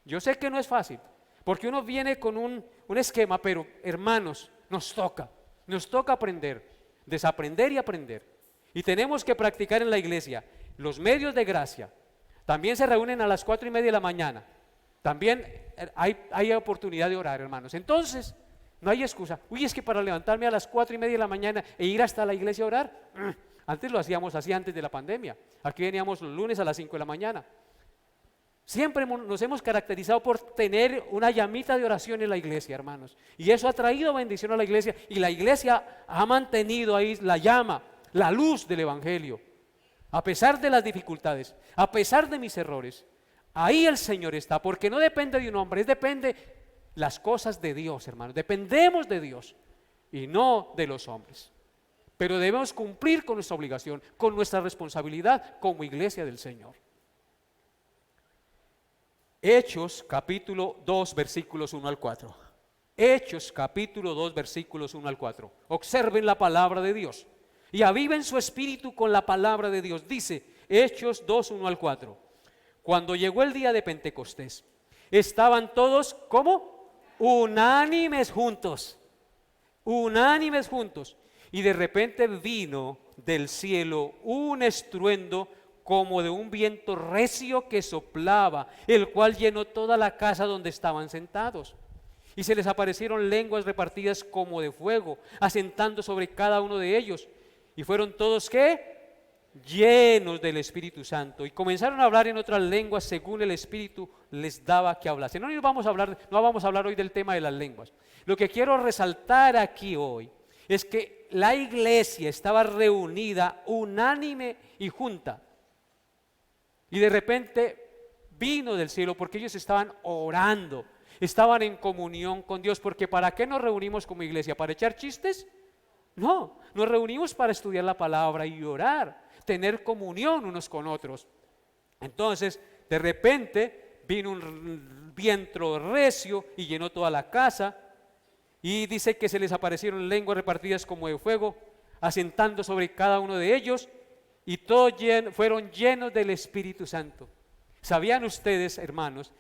Yo sé que no es fácil, porque uno viene con un esquema, pero hermanos, nos toca aprender, desaprender y aprender. Y tenemos que practicar en la iglesia los medios de gracia. También se reúnen a las 4:30 de la mañana. También hay oportunidad de orar, hermanos. Entonces, no hay excusa. Uy, es que para levantarme a las 4:30 de la mañana e ir hasta la iglesia a orar, antes lo hacíamos así antes de la pandemia. Aquí veníamos los lunes a las 5 de la mañana. Siempre nos hemos caracterizado por tener una llamita de oración en la iglesia, hermanos. Y eso ha traído bendición a la iglesia. Y la iglesia ha mantenido ahí la llama, la luz del Evangelio. A pesar de las dificultades, a pesar de mis errores, ahí el Señor está. Porque no depende de un hombre, depende las cosas de Dios, hermanos. Dependemos de Dios y no de los hombres. Pero debemos cumplir con nuestra obligación, con nuestra responsabilidad como iglesia del Señor. Hechos capítulo 2 versículos 1 al 4. Hechos capítulo 2 versículos 1 al 4. Observen la palabra de Dios y aviven su espíritu con la palabra de Dios. Dice Hechos 2, 1 al 4. Cuando llegó el día de Pentecostés, estaban todos, ¿cómo? Unánimes juntos. Unánimes juntos. Y de repente vino del cielo un estruendo como de un viento recio que soplaba, el cual llenó toda la casa donde estaban sentados. Y se les aparecieron lenguas repartidas como de fuego, asentando sobre cada uno de ellos. Y fueron todos, ¿qué? Llenos del Espíritu Santo. Y comenzaron a hablar en otras lenguas según el Espíritu les daba que hablasen. No vamos a hablar hoy del tema de las lenguas. Lo que quiero resaltar aquí hoy es que la iglesia estaba reunida, unánime y junta. Y de repente vino del cielo porque ellos estaban orando, estaban en comunión con Dios. Porque ¿para qué nos reunimos como iglesia? ¿Para echar chistes? No, nos reunimos para estudiar la palabra y orar, tener comunión unos con otros. Entonces, de repente vino un viento recio y llenó toda la casa. Y dice que se les aparecieron lenguas repartidas como de fuego, asentando sobre cada uno de ellos. Y todos fueron llenos del Espíritu Santo. ¿Sabían ustedes, hermanos,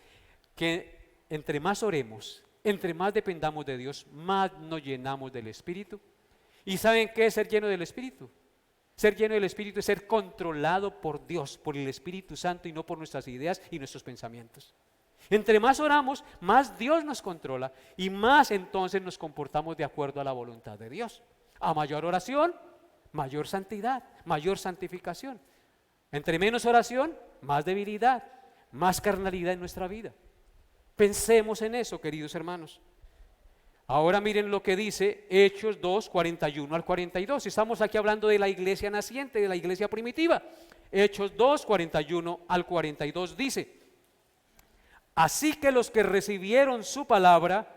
que entre más oremos, entre más dependamos de Dios, más nos llenamos del Espíritu? ¿Y saben qué es ser lleno del Espíritu? Ser lleno del Espíritu es ser controlado por Dios, por el Espíritu Santo y no por nuestras ideas y nuestros pensamientos. Entre más oramos, más Dios nos controla y más entonces nos comportamos de acuerdo a la voluntad de Dios. A mayor oración, mayor santidad, mayor santificación. Entre menos oración, más debilidad, más carnalidad en nuestra vida. Pensemos en eso, queridos hermanos. Ahora miren lo que dice Hechos 2, 41 al 42. Estamos aquí hablando de la iglesia naciente, de la iglesia primitiva. Hechos 2, 41 al 42 dice: así que los que recibieron su palabra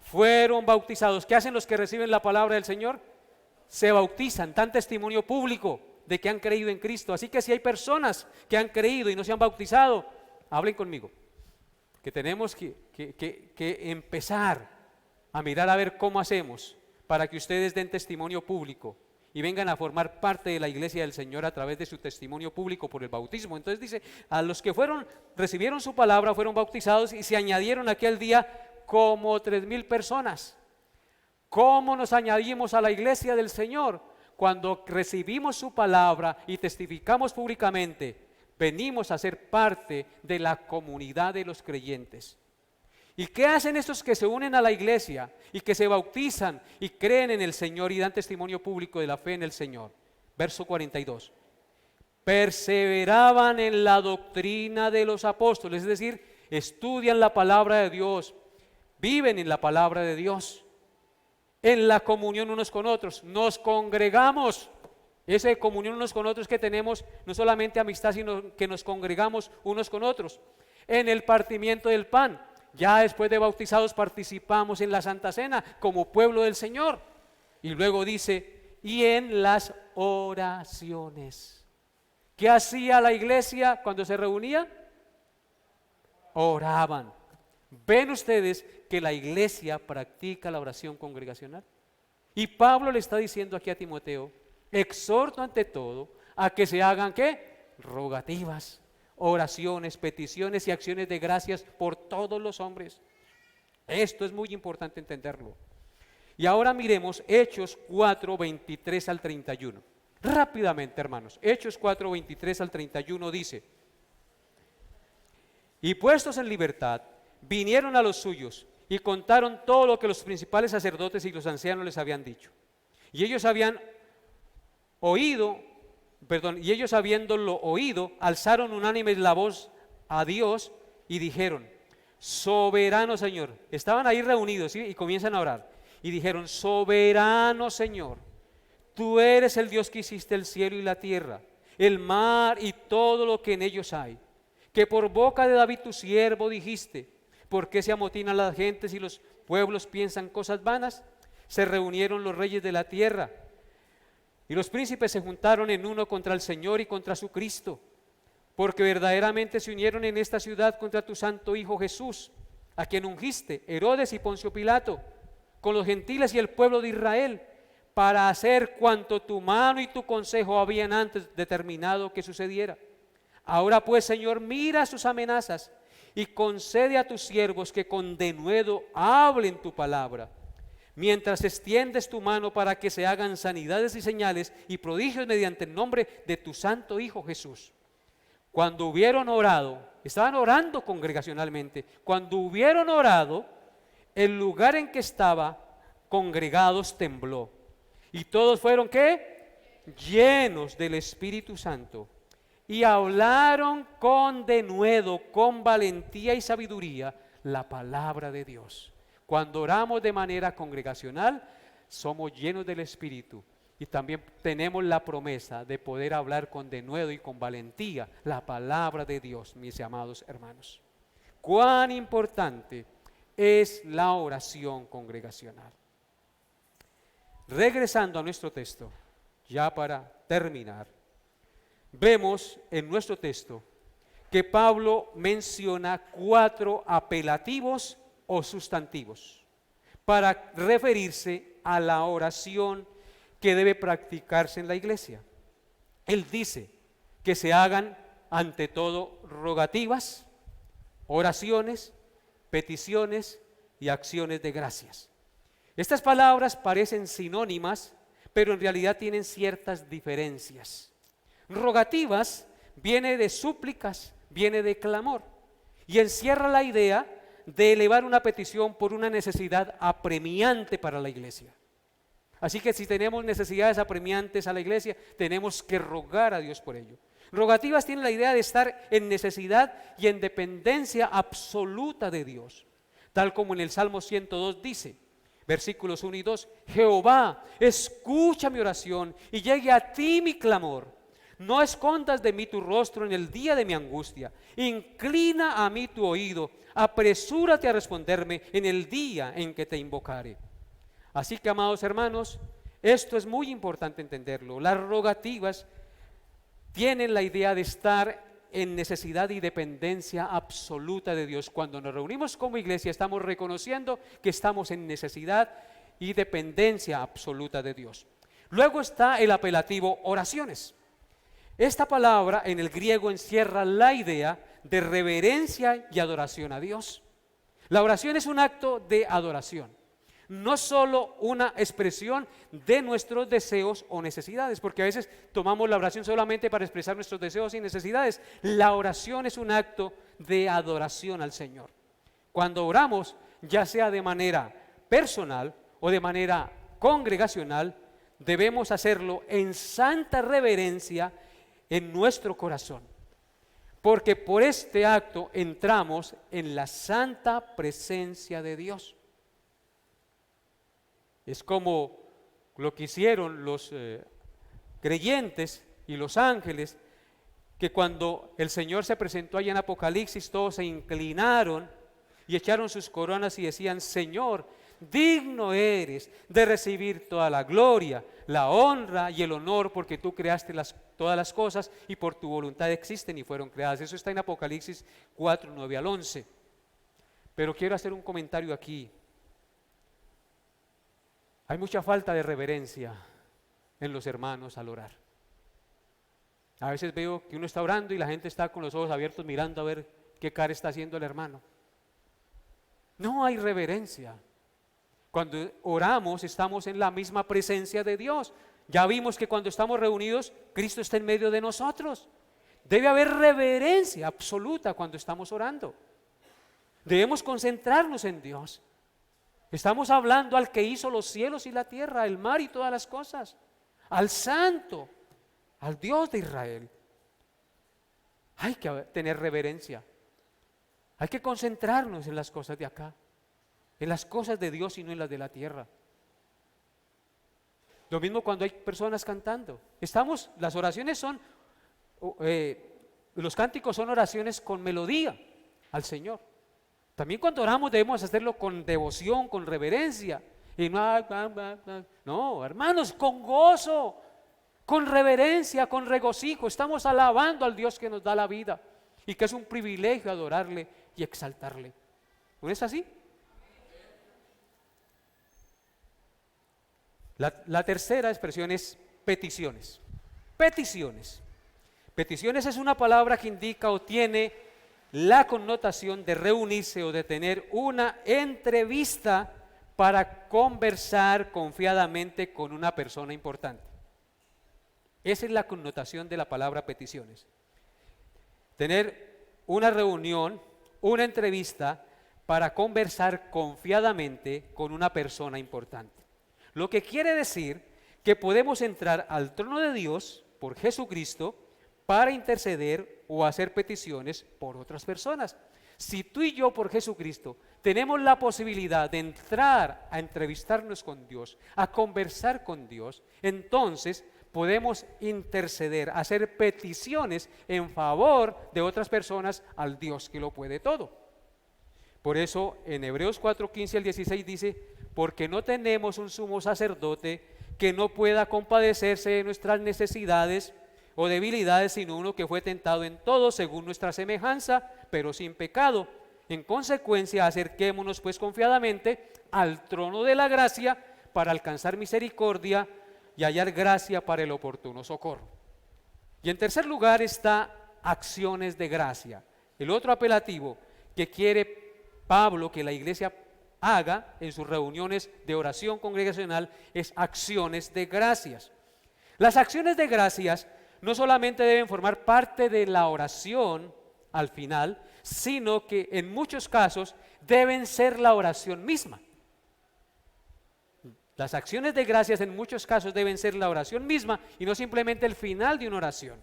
fueron bautizados. ¿Qué hacen los que reciben la palabra del Señor? Se bautizan, dan testimonio público de que han creído en Cristo. Así que si hay personas que han creído y no se han bautizado, hablen conmigo, que tenemos que empezar a mirar a ver cómo hacemos para que ustedes den testimonio público y vengan a formar parte de la iglesia del Señor a través de su testimonio público por el bautismo. Entonces dice, a los que recibieron su palabra, fueron bautizados y se añadieron aquel día como 3,000 personas. ¿Cómo nos añadimos a la iglesia del Señor? Cuando recibimos su palabra y testificamos públicamente, venimos a ser parte de la comunidad de los creyentes. ¿Y qué hacen estos que se unen a la iglesia y que se bautizan y creen en el Señor y dan testimonio público de la fe en el Señor? Verso 42. Perseveraban en la doctrina de los apóstoles, es decir, estudian la palabra de Dios, viven en la palabra de Dios, en la comunión unos con otros, nos congregamos. Esa comunión unos con otros que tenemos, no solamente amistad, sino que nos congregamos unos con otros, en el partimiento del pan. Ya después de bautizados participamos en la Santa Cena como pueblo del Señor. Y luego dice, y en las oraciones. ¿Qué hacía la iglesia cuando se reunía? Oraban. ¿Ven ustedes que la iglesia practica la oración congregacional? Y Pablo le está diciendo aquí a Timoteo, exhorto ante todo a que se hagan ¿qué? Rogativas, oraciones, peticiones y acciones de gracias por todos los hombres. Esto es muy importante entenderlo. Y ahora miremos Hechos 4, 23 al 31. Rápidamente, hermanos. Hechos 4, 23 al 31 dice: y puestos en libertad, vinieron a los suyos y contaron todo lo que los principales sacerdotes y los ancianos les habían dicho. Y ellos habiéndolo oído, alzaron unánimes la voz a Dios y dijeron: soberano Señor. Estaban ahí reunidos, ¿sí? Y comienzan a orar. Y dijeron: soberano Señor, tú eres el Dios que hiciste el cielo y la tierra, el mar y todo lo que en ellos hay. Que por boca de David tu siervo dijiste: ¿por qué se amotinan las gentes y los pueblos piensan cosas vanas? Se reunieron los reyes de la tierra y los príncipes se juntaron en uno contra el Señor y contra su Cristo, porque verdaderamente se unieron en esta ciudad contra tu santo Hijo Jesús, a quien ungiste, Herodes y Poncio Pilato, con los gentiles y el pueblo de Israel, para hacer cuanto tu mano y tu consejo habían antes determinado que sucediera. Ahora pues, Señor, mira sus amenazas y concede a tus siervos que con denuedo hablen tu palabra, mientras extiendes tu mano para que se hagan sanidades y señales y prodigios mediante el nombre de tu santo Hijo Jesús. Cuando hubieron orado, estaban orando congregacionalmente, cuando hubieron orado, el lugar en que estaba congregados tembló, y todos fueron ¿qué? Llenos del Espíritu Santo, y hablaron con denuedo, con valentía y sabiduría, la palabra de Dios. Cuando oramos de manera congregacional, somos llenos del Espíritu y también tenemos la promesa de poder hablar con denuedo y con valentía la palabra de Dios, mis amados hermanos. Cuán importante es la oración congregacional. Regresando a nuestro texto, ya para terminar, vemos en nuestro texto que Pablo menciona 4 apelativos o sustantivos para referirse a la oración que debe practicarse en la iglesia. Él dice que se hagan ante todo rogativas, oraciones, peticiones y acciones de gracias. Estas palabras parecen sinónimas, pero en realidad tienen ciertas diferencias. Rogativas viene de súplicas, viene de clamor y encierra la idea de elevar una petición por una necesidad apremiante para la iglesia. Así que si tenemos necesidades apremiantes a la iglesia, tenemos que rogar a Dios por ello. Rogativas tienen la idea de estar en necesidad y en dependencia absoluta de Dios, tal como en el Salmo 102 dice, versículos 1 y 2, Jehová, escucha mi oración y llegue a ti mi clamor. No escondas de mí tu rostro en el día de mi angustia. Inclina a mí tu oído. Apresúrate a responderme en el día en que te invocare. Así que, amados hermanos, esto es muy importante entenderlo. Las rogativas tienen la idea de estar en necesidad y dependencia absoluta de Dios. Cuando nos reunimos como iglesia, estamos reconociendo que estamos en necesidad y dependencia absoluta de Dios. Luego está el apelativo oraciones. Esta palabra en el griego encierra la idea de reverencia y adoración a Dios. La oración es un acto de adoración, no solo una expresión de nuestros deseos o necesidades, porque a veces tomamos la oración solamente para expresar nuestros deseos y necesidades. La oración es un acto de adoración al Señor. Cuando oramos, ya sea de manera personal o de manera congregacional, debemos hacerlo en santa reverencia en nuestro corazón, porque por este acto entramos en la santa presencia de Dios. Es como lo que hicieron los creyentes y los ángeles, que cuando el Señor se presentó allá en Apocalipsis, todos se inclinaron y echaron sus coronas y decían: Señor, digno eres de recibir toda la gloria, la honra y el honor, porque tú creaste todas las cosas y por tu voluntad existen y fueron creadas. Eso está en Apocalipsis 4, 9 al 11. Pero quiero hacer un comentario aquí. Hay mucha falta de reverencia en los hermanos al orar. A veces veo que uno está orando y la gente está con los ojos abiertos mirando a ver qué cara está haciendo el hermano. No hay reverencia. Cuando oramos estamos en la misma presencia de Dios. Ya vimos que cuando estamos reunidos, Cristo está en medio de nosotros. Debe haber reverencia absoluta cuando estamos orando. Debemos concentrarnos en Dios. Estamos hablando al que hizo los cielos y la tierra, el mar y todas las cosas, al Santo, al Dios de Israel. Hay que tener reverencia. Hay que concentrarnos en las cosas de acá, en las cosas de Dios y no en las de la tierra. Lo mismo cuando hay personas cantando. Las oraciones son, los cánticos son oraciones con melodía al Señor. También cuando oramos debemos hacerlo con devoción, con reverencia. Y no, hermanos, con gozo, con reverencia, con regocijo. Estamos alabando al Dios que nos da la vida y que es un privilegio adorarle y exaltarle. ¿No es así? La tercera expresión es peticiones. Peticiones. Peticiones es una palabra que indica o tiene la connotación de reunirse o de tener una entrevista para conversar confiadamente con una persona importante. Esa es la connotación de la palabra peticiones. Tener una reunión, una entrevista para conversar confiadamente con una persona importante. Lo que quiere decir que podemos entrar al trono de Dios por Jesucristo para interceder o hacer peticiones por otras personas. Si tú y yo por Jesucristo tenemos la posibilidad de entrar a entrevistarnos con Dios, a conversar con Dios, entonces podemos interceder, hacer peticiones en favor de otras personas al Dios que lo puede todo. Por eso en Hebreos 4, 15 al 16 dice: porque no tenemos un sumo sacerdote que no pueda compadecerse de nuestras necesidades o debilidades, sino uno que fue tentado en todo según nuestra semejanza, pero sin pecado. En consecuencia, acerquémonos pues confiadamente al trono de la gracia para alcanzar misericordia y hallar gracia para el oportuno socorro. Y en tercer lugar está acciones de gracia. El otro apelativo que quiere Pablo que la iglesia haga en sus reuniones de oración congregacional es acciones de gracias. Las acciones de gracias no solamente deben formar parte de la oración al final, sino que en muchos casos deben ser la oración misma. Las acciones de gracias en muchos casos deben ser la oración misma y no simplemente el final de una oración.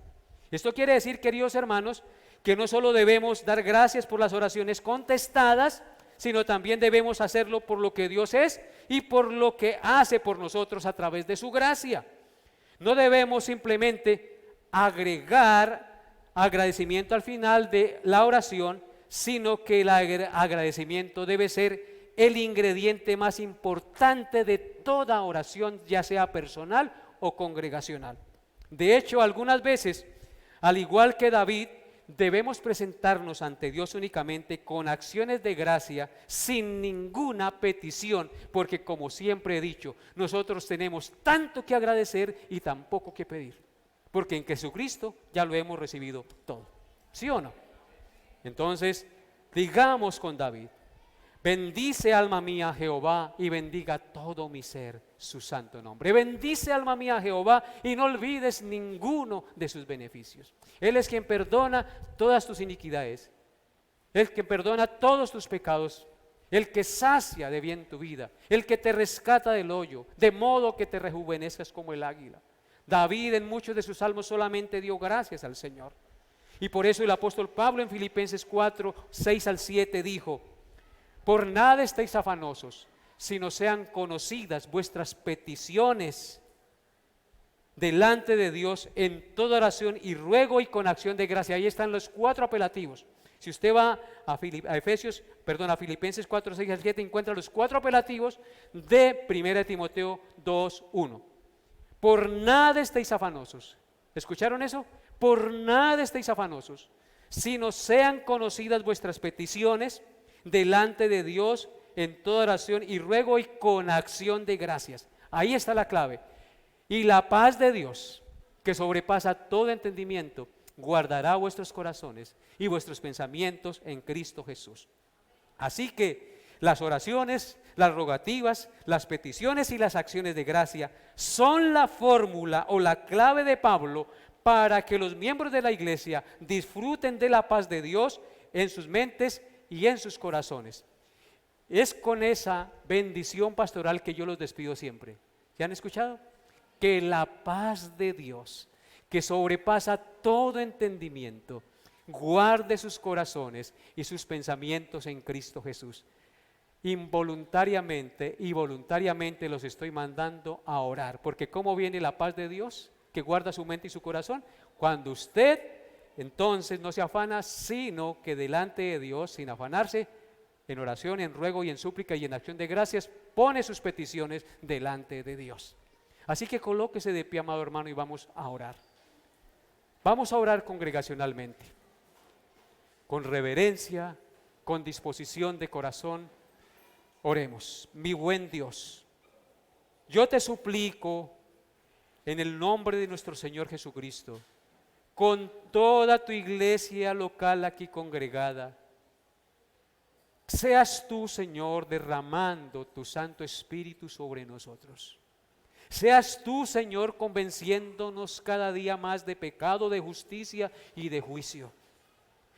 Esto quiere decir, queridos hermanos, que no solo debemos dar gracias por las oraciones contestadas, sino también debemos hacerlo por lo que Dios es y por lo que hace por nosotros a través de su gracia. No debemos simplemente agregar agradecimiento al final de la oración, sino que el agradecimiento debe ser el ingrediente más importante de toda oración, ya sea personal o congregacional. De hecho, algunas veces, al igual que David, debemos presentarnos ante Dios únicamente con acciones de gracia, sin ninguna petición, porque como siempre he dicho, nosotros tenemos tanto que agradecer y tan poco que pedir, porque en Jesucristo ya lo hemos recibido todo. ¿Sí o no? Entonces, digamos con David: bendice alma mía a Jehová y bendiga todo mi ser su santo nombre. Bendice alma mía a Jehová y no olvides ninguno de sus beneficios. Él es quien perdona todas tus iniquidades, el que perdona todos tus pecados, el que sacia de bien tu vida, el que te rescata del hoyo, de modo que te rejuvenezcas como el águila. David en muchos de sus salmos solamente dio gracias al Señor. Y por eso el apóstol Pablo en Filipenses 4, 6 al 7 dijo: por nada estéis afanosos, sino sean conocidas vuestras peticiones delante de Dios en toda oración y ruego y con acción de gracia. Ahí están los 4 apelativos. Si usted va a Filipenses 4, 6 al 7, encuentra los 4 apelativos de 1 Timoteo 2, 1. Por nada estéis afanosos. ¿Escucharon eso? Por nada estéis afanosos, sino sean conocidas vuestras peticiones delante de Dios en toda oración y ruego y con acción de gracias. Ahí está la clave. Y la paz de Dios, que sobrepasa todo entendimiento, guardará vuestros corazones y vuestros pensamientos en Cristo Jesús. Así que las oraciones, las rogativas, las peticiones y las acciones de gracia son la fórmula o la clave de Pablo para que los miembros de la iglesia disfruten de la paz de Dios en sus mentes y en sus corazones. Es con esa bendición pastoral que yo los despido siempre. ¿Ya han escuchado? Que la paz de Dios, que sobrepasa todo entendimiento, guarde sus corazones y sus pensamientos en Cristo Jesús. Involuntariamente y voluntariamente los estoy mandando a orar, porque ¿cómo viene la paz de Dios que guarda su mente y su corazón? Cuando usted entonces no se afana, sino que delante de Dios, sin afanarse, en oración, en ruego y en súplica y en acción de gracias, pone sus peticiones delante de Dios. Así que colóquese de pie, amado hermano, y vamos a orar. Vamos a orar congregacionalmente, con reverencia, con disposición de corazón. Oremos. Mi buen Dios, yo te suplico en el nombre de nuestro Señor Jesucristo, con toda tu iglesia local aquí congregada, seas tú, Señor, derramando tu Santo Espíritu sobre nosotros. Seas tú, Señor, convenciéndonos cada día más de pecado, de justicia y de juicio.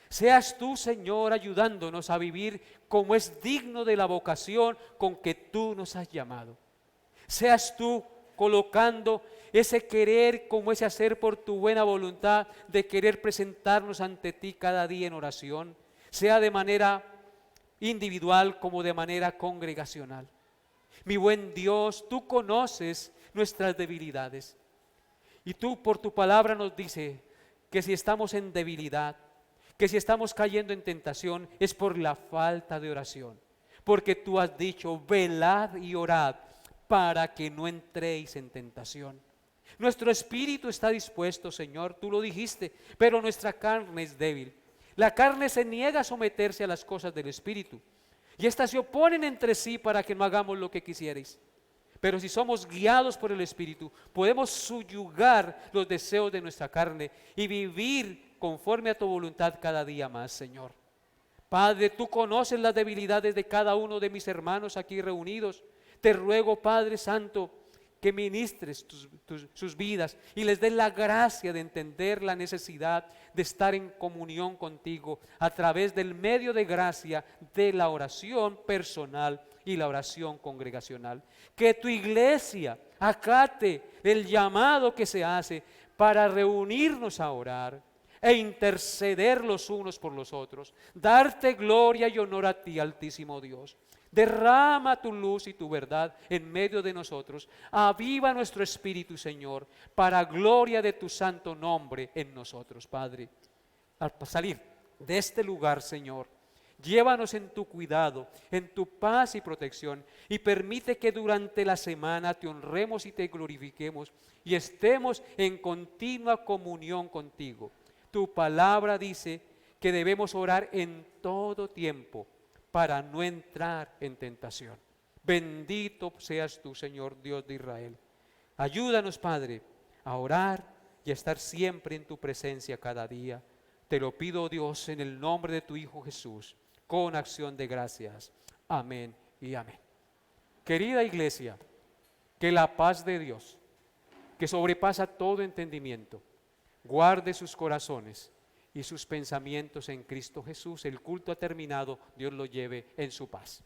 Seas tú, Señor, ayudándonos a vivir como es digno de la vocación con que tú nos has llamado. Seas tú colocando ese querer como ese hacer por tu buena voluntad de querer presentarnos ante ti cada día en oración, sea de manera individual como de manera congregacional. Mi buen Dios, tú conoces nuestras debilidades y tú por tu palabra nos dice que si estamos en debilidad, que si estamos cayendo en tentación es por la falta de oración, porque tú has dicho: velad y orad para que no entréis en tentación. Nuestro espíritu está dispuesto, Señor, tú lo dijiste, pero nuestra carne es débil. La carne se niega a someterse a las cosas del espíritu y estas se oponen entre sí para que no hagamos lo que quisierais. Pero si somos guiados por el espíritu, podemos subyugar los deseos de nuestra carne y vivir conforme a tu voluntad cada día más, Señor. Padre, tú conoces las debilidades de cada uno de mis hermanos aquí reunidos. Te ruego, Padre Santo, que ministres sus vidas y les des la gracia de entender la necesidad de estar en comunión contigo a través del medio de gracia de la oración personal y la oración congregacional. Que tu iglesia acate el llamado que se hace para reunirnos a orar e interceder los unos por los otros, darte gloria y honor a ti, Altísimo Dios. Derrama tu luz y tu verdad en medio de nosotros. Aviva nuestro espíritu, Señor, para gloria de tu santo nombre en nosotros, Padre. Al salir de este lugar, Señor, llévanos en tu cuidado, en tu paz y protección, y permite que durante la semana te honremos y te glorifiquemos y estemos en continua comunión contigo. Tu palabra dice que debemos orar en todo tiempo para no entrar en tentación. Bendito seas tú, Señor Dios de Israel. Ayúdanos, Padre, a orar y a estar siempre en tu presencia cada día. Te lo pido, Dios, en el nombre de tu Hijo Jesús, con acción de gracias. Amén y amén. Querida iglesia, que la paz de Dios, que sobrepasa todo entendimiento, guarde sus corazones y sus pensamientos en Cristo Jesús. El culto ha terminado. Dios lo lleve en su paz.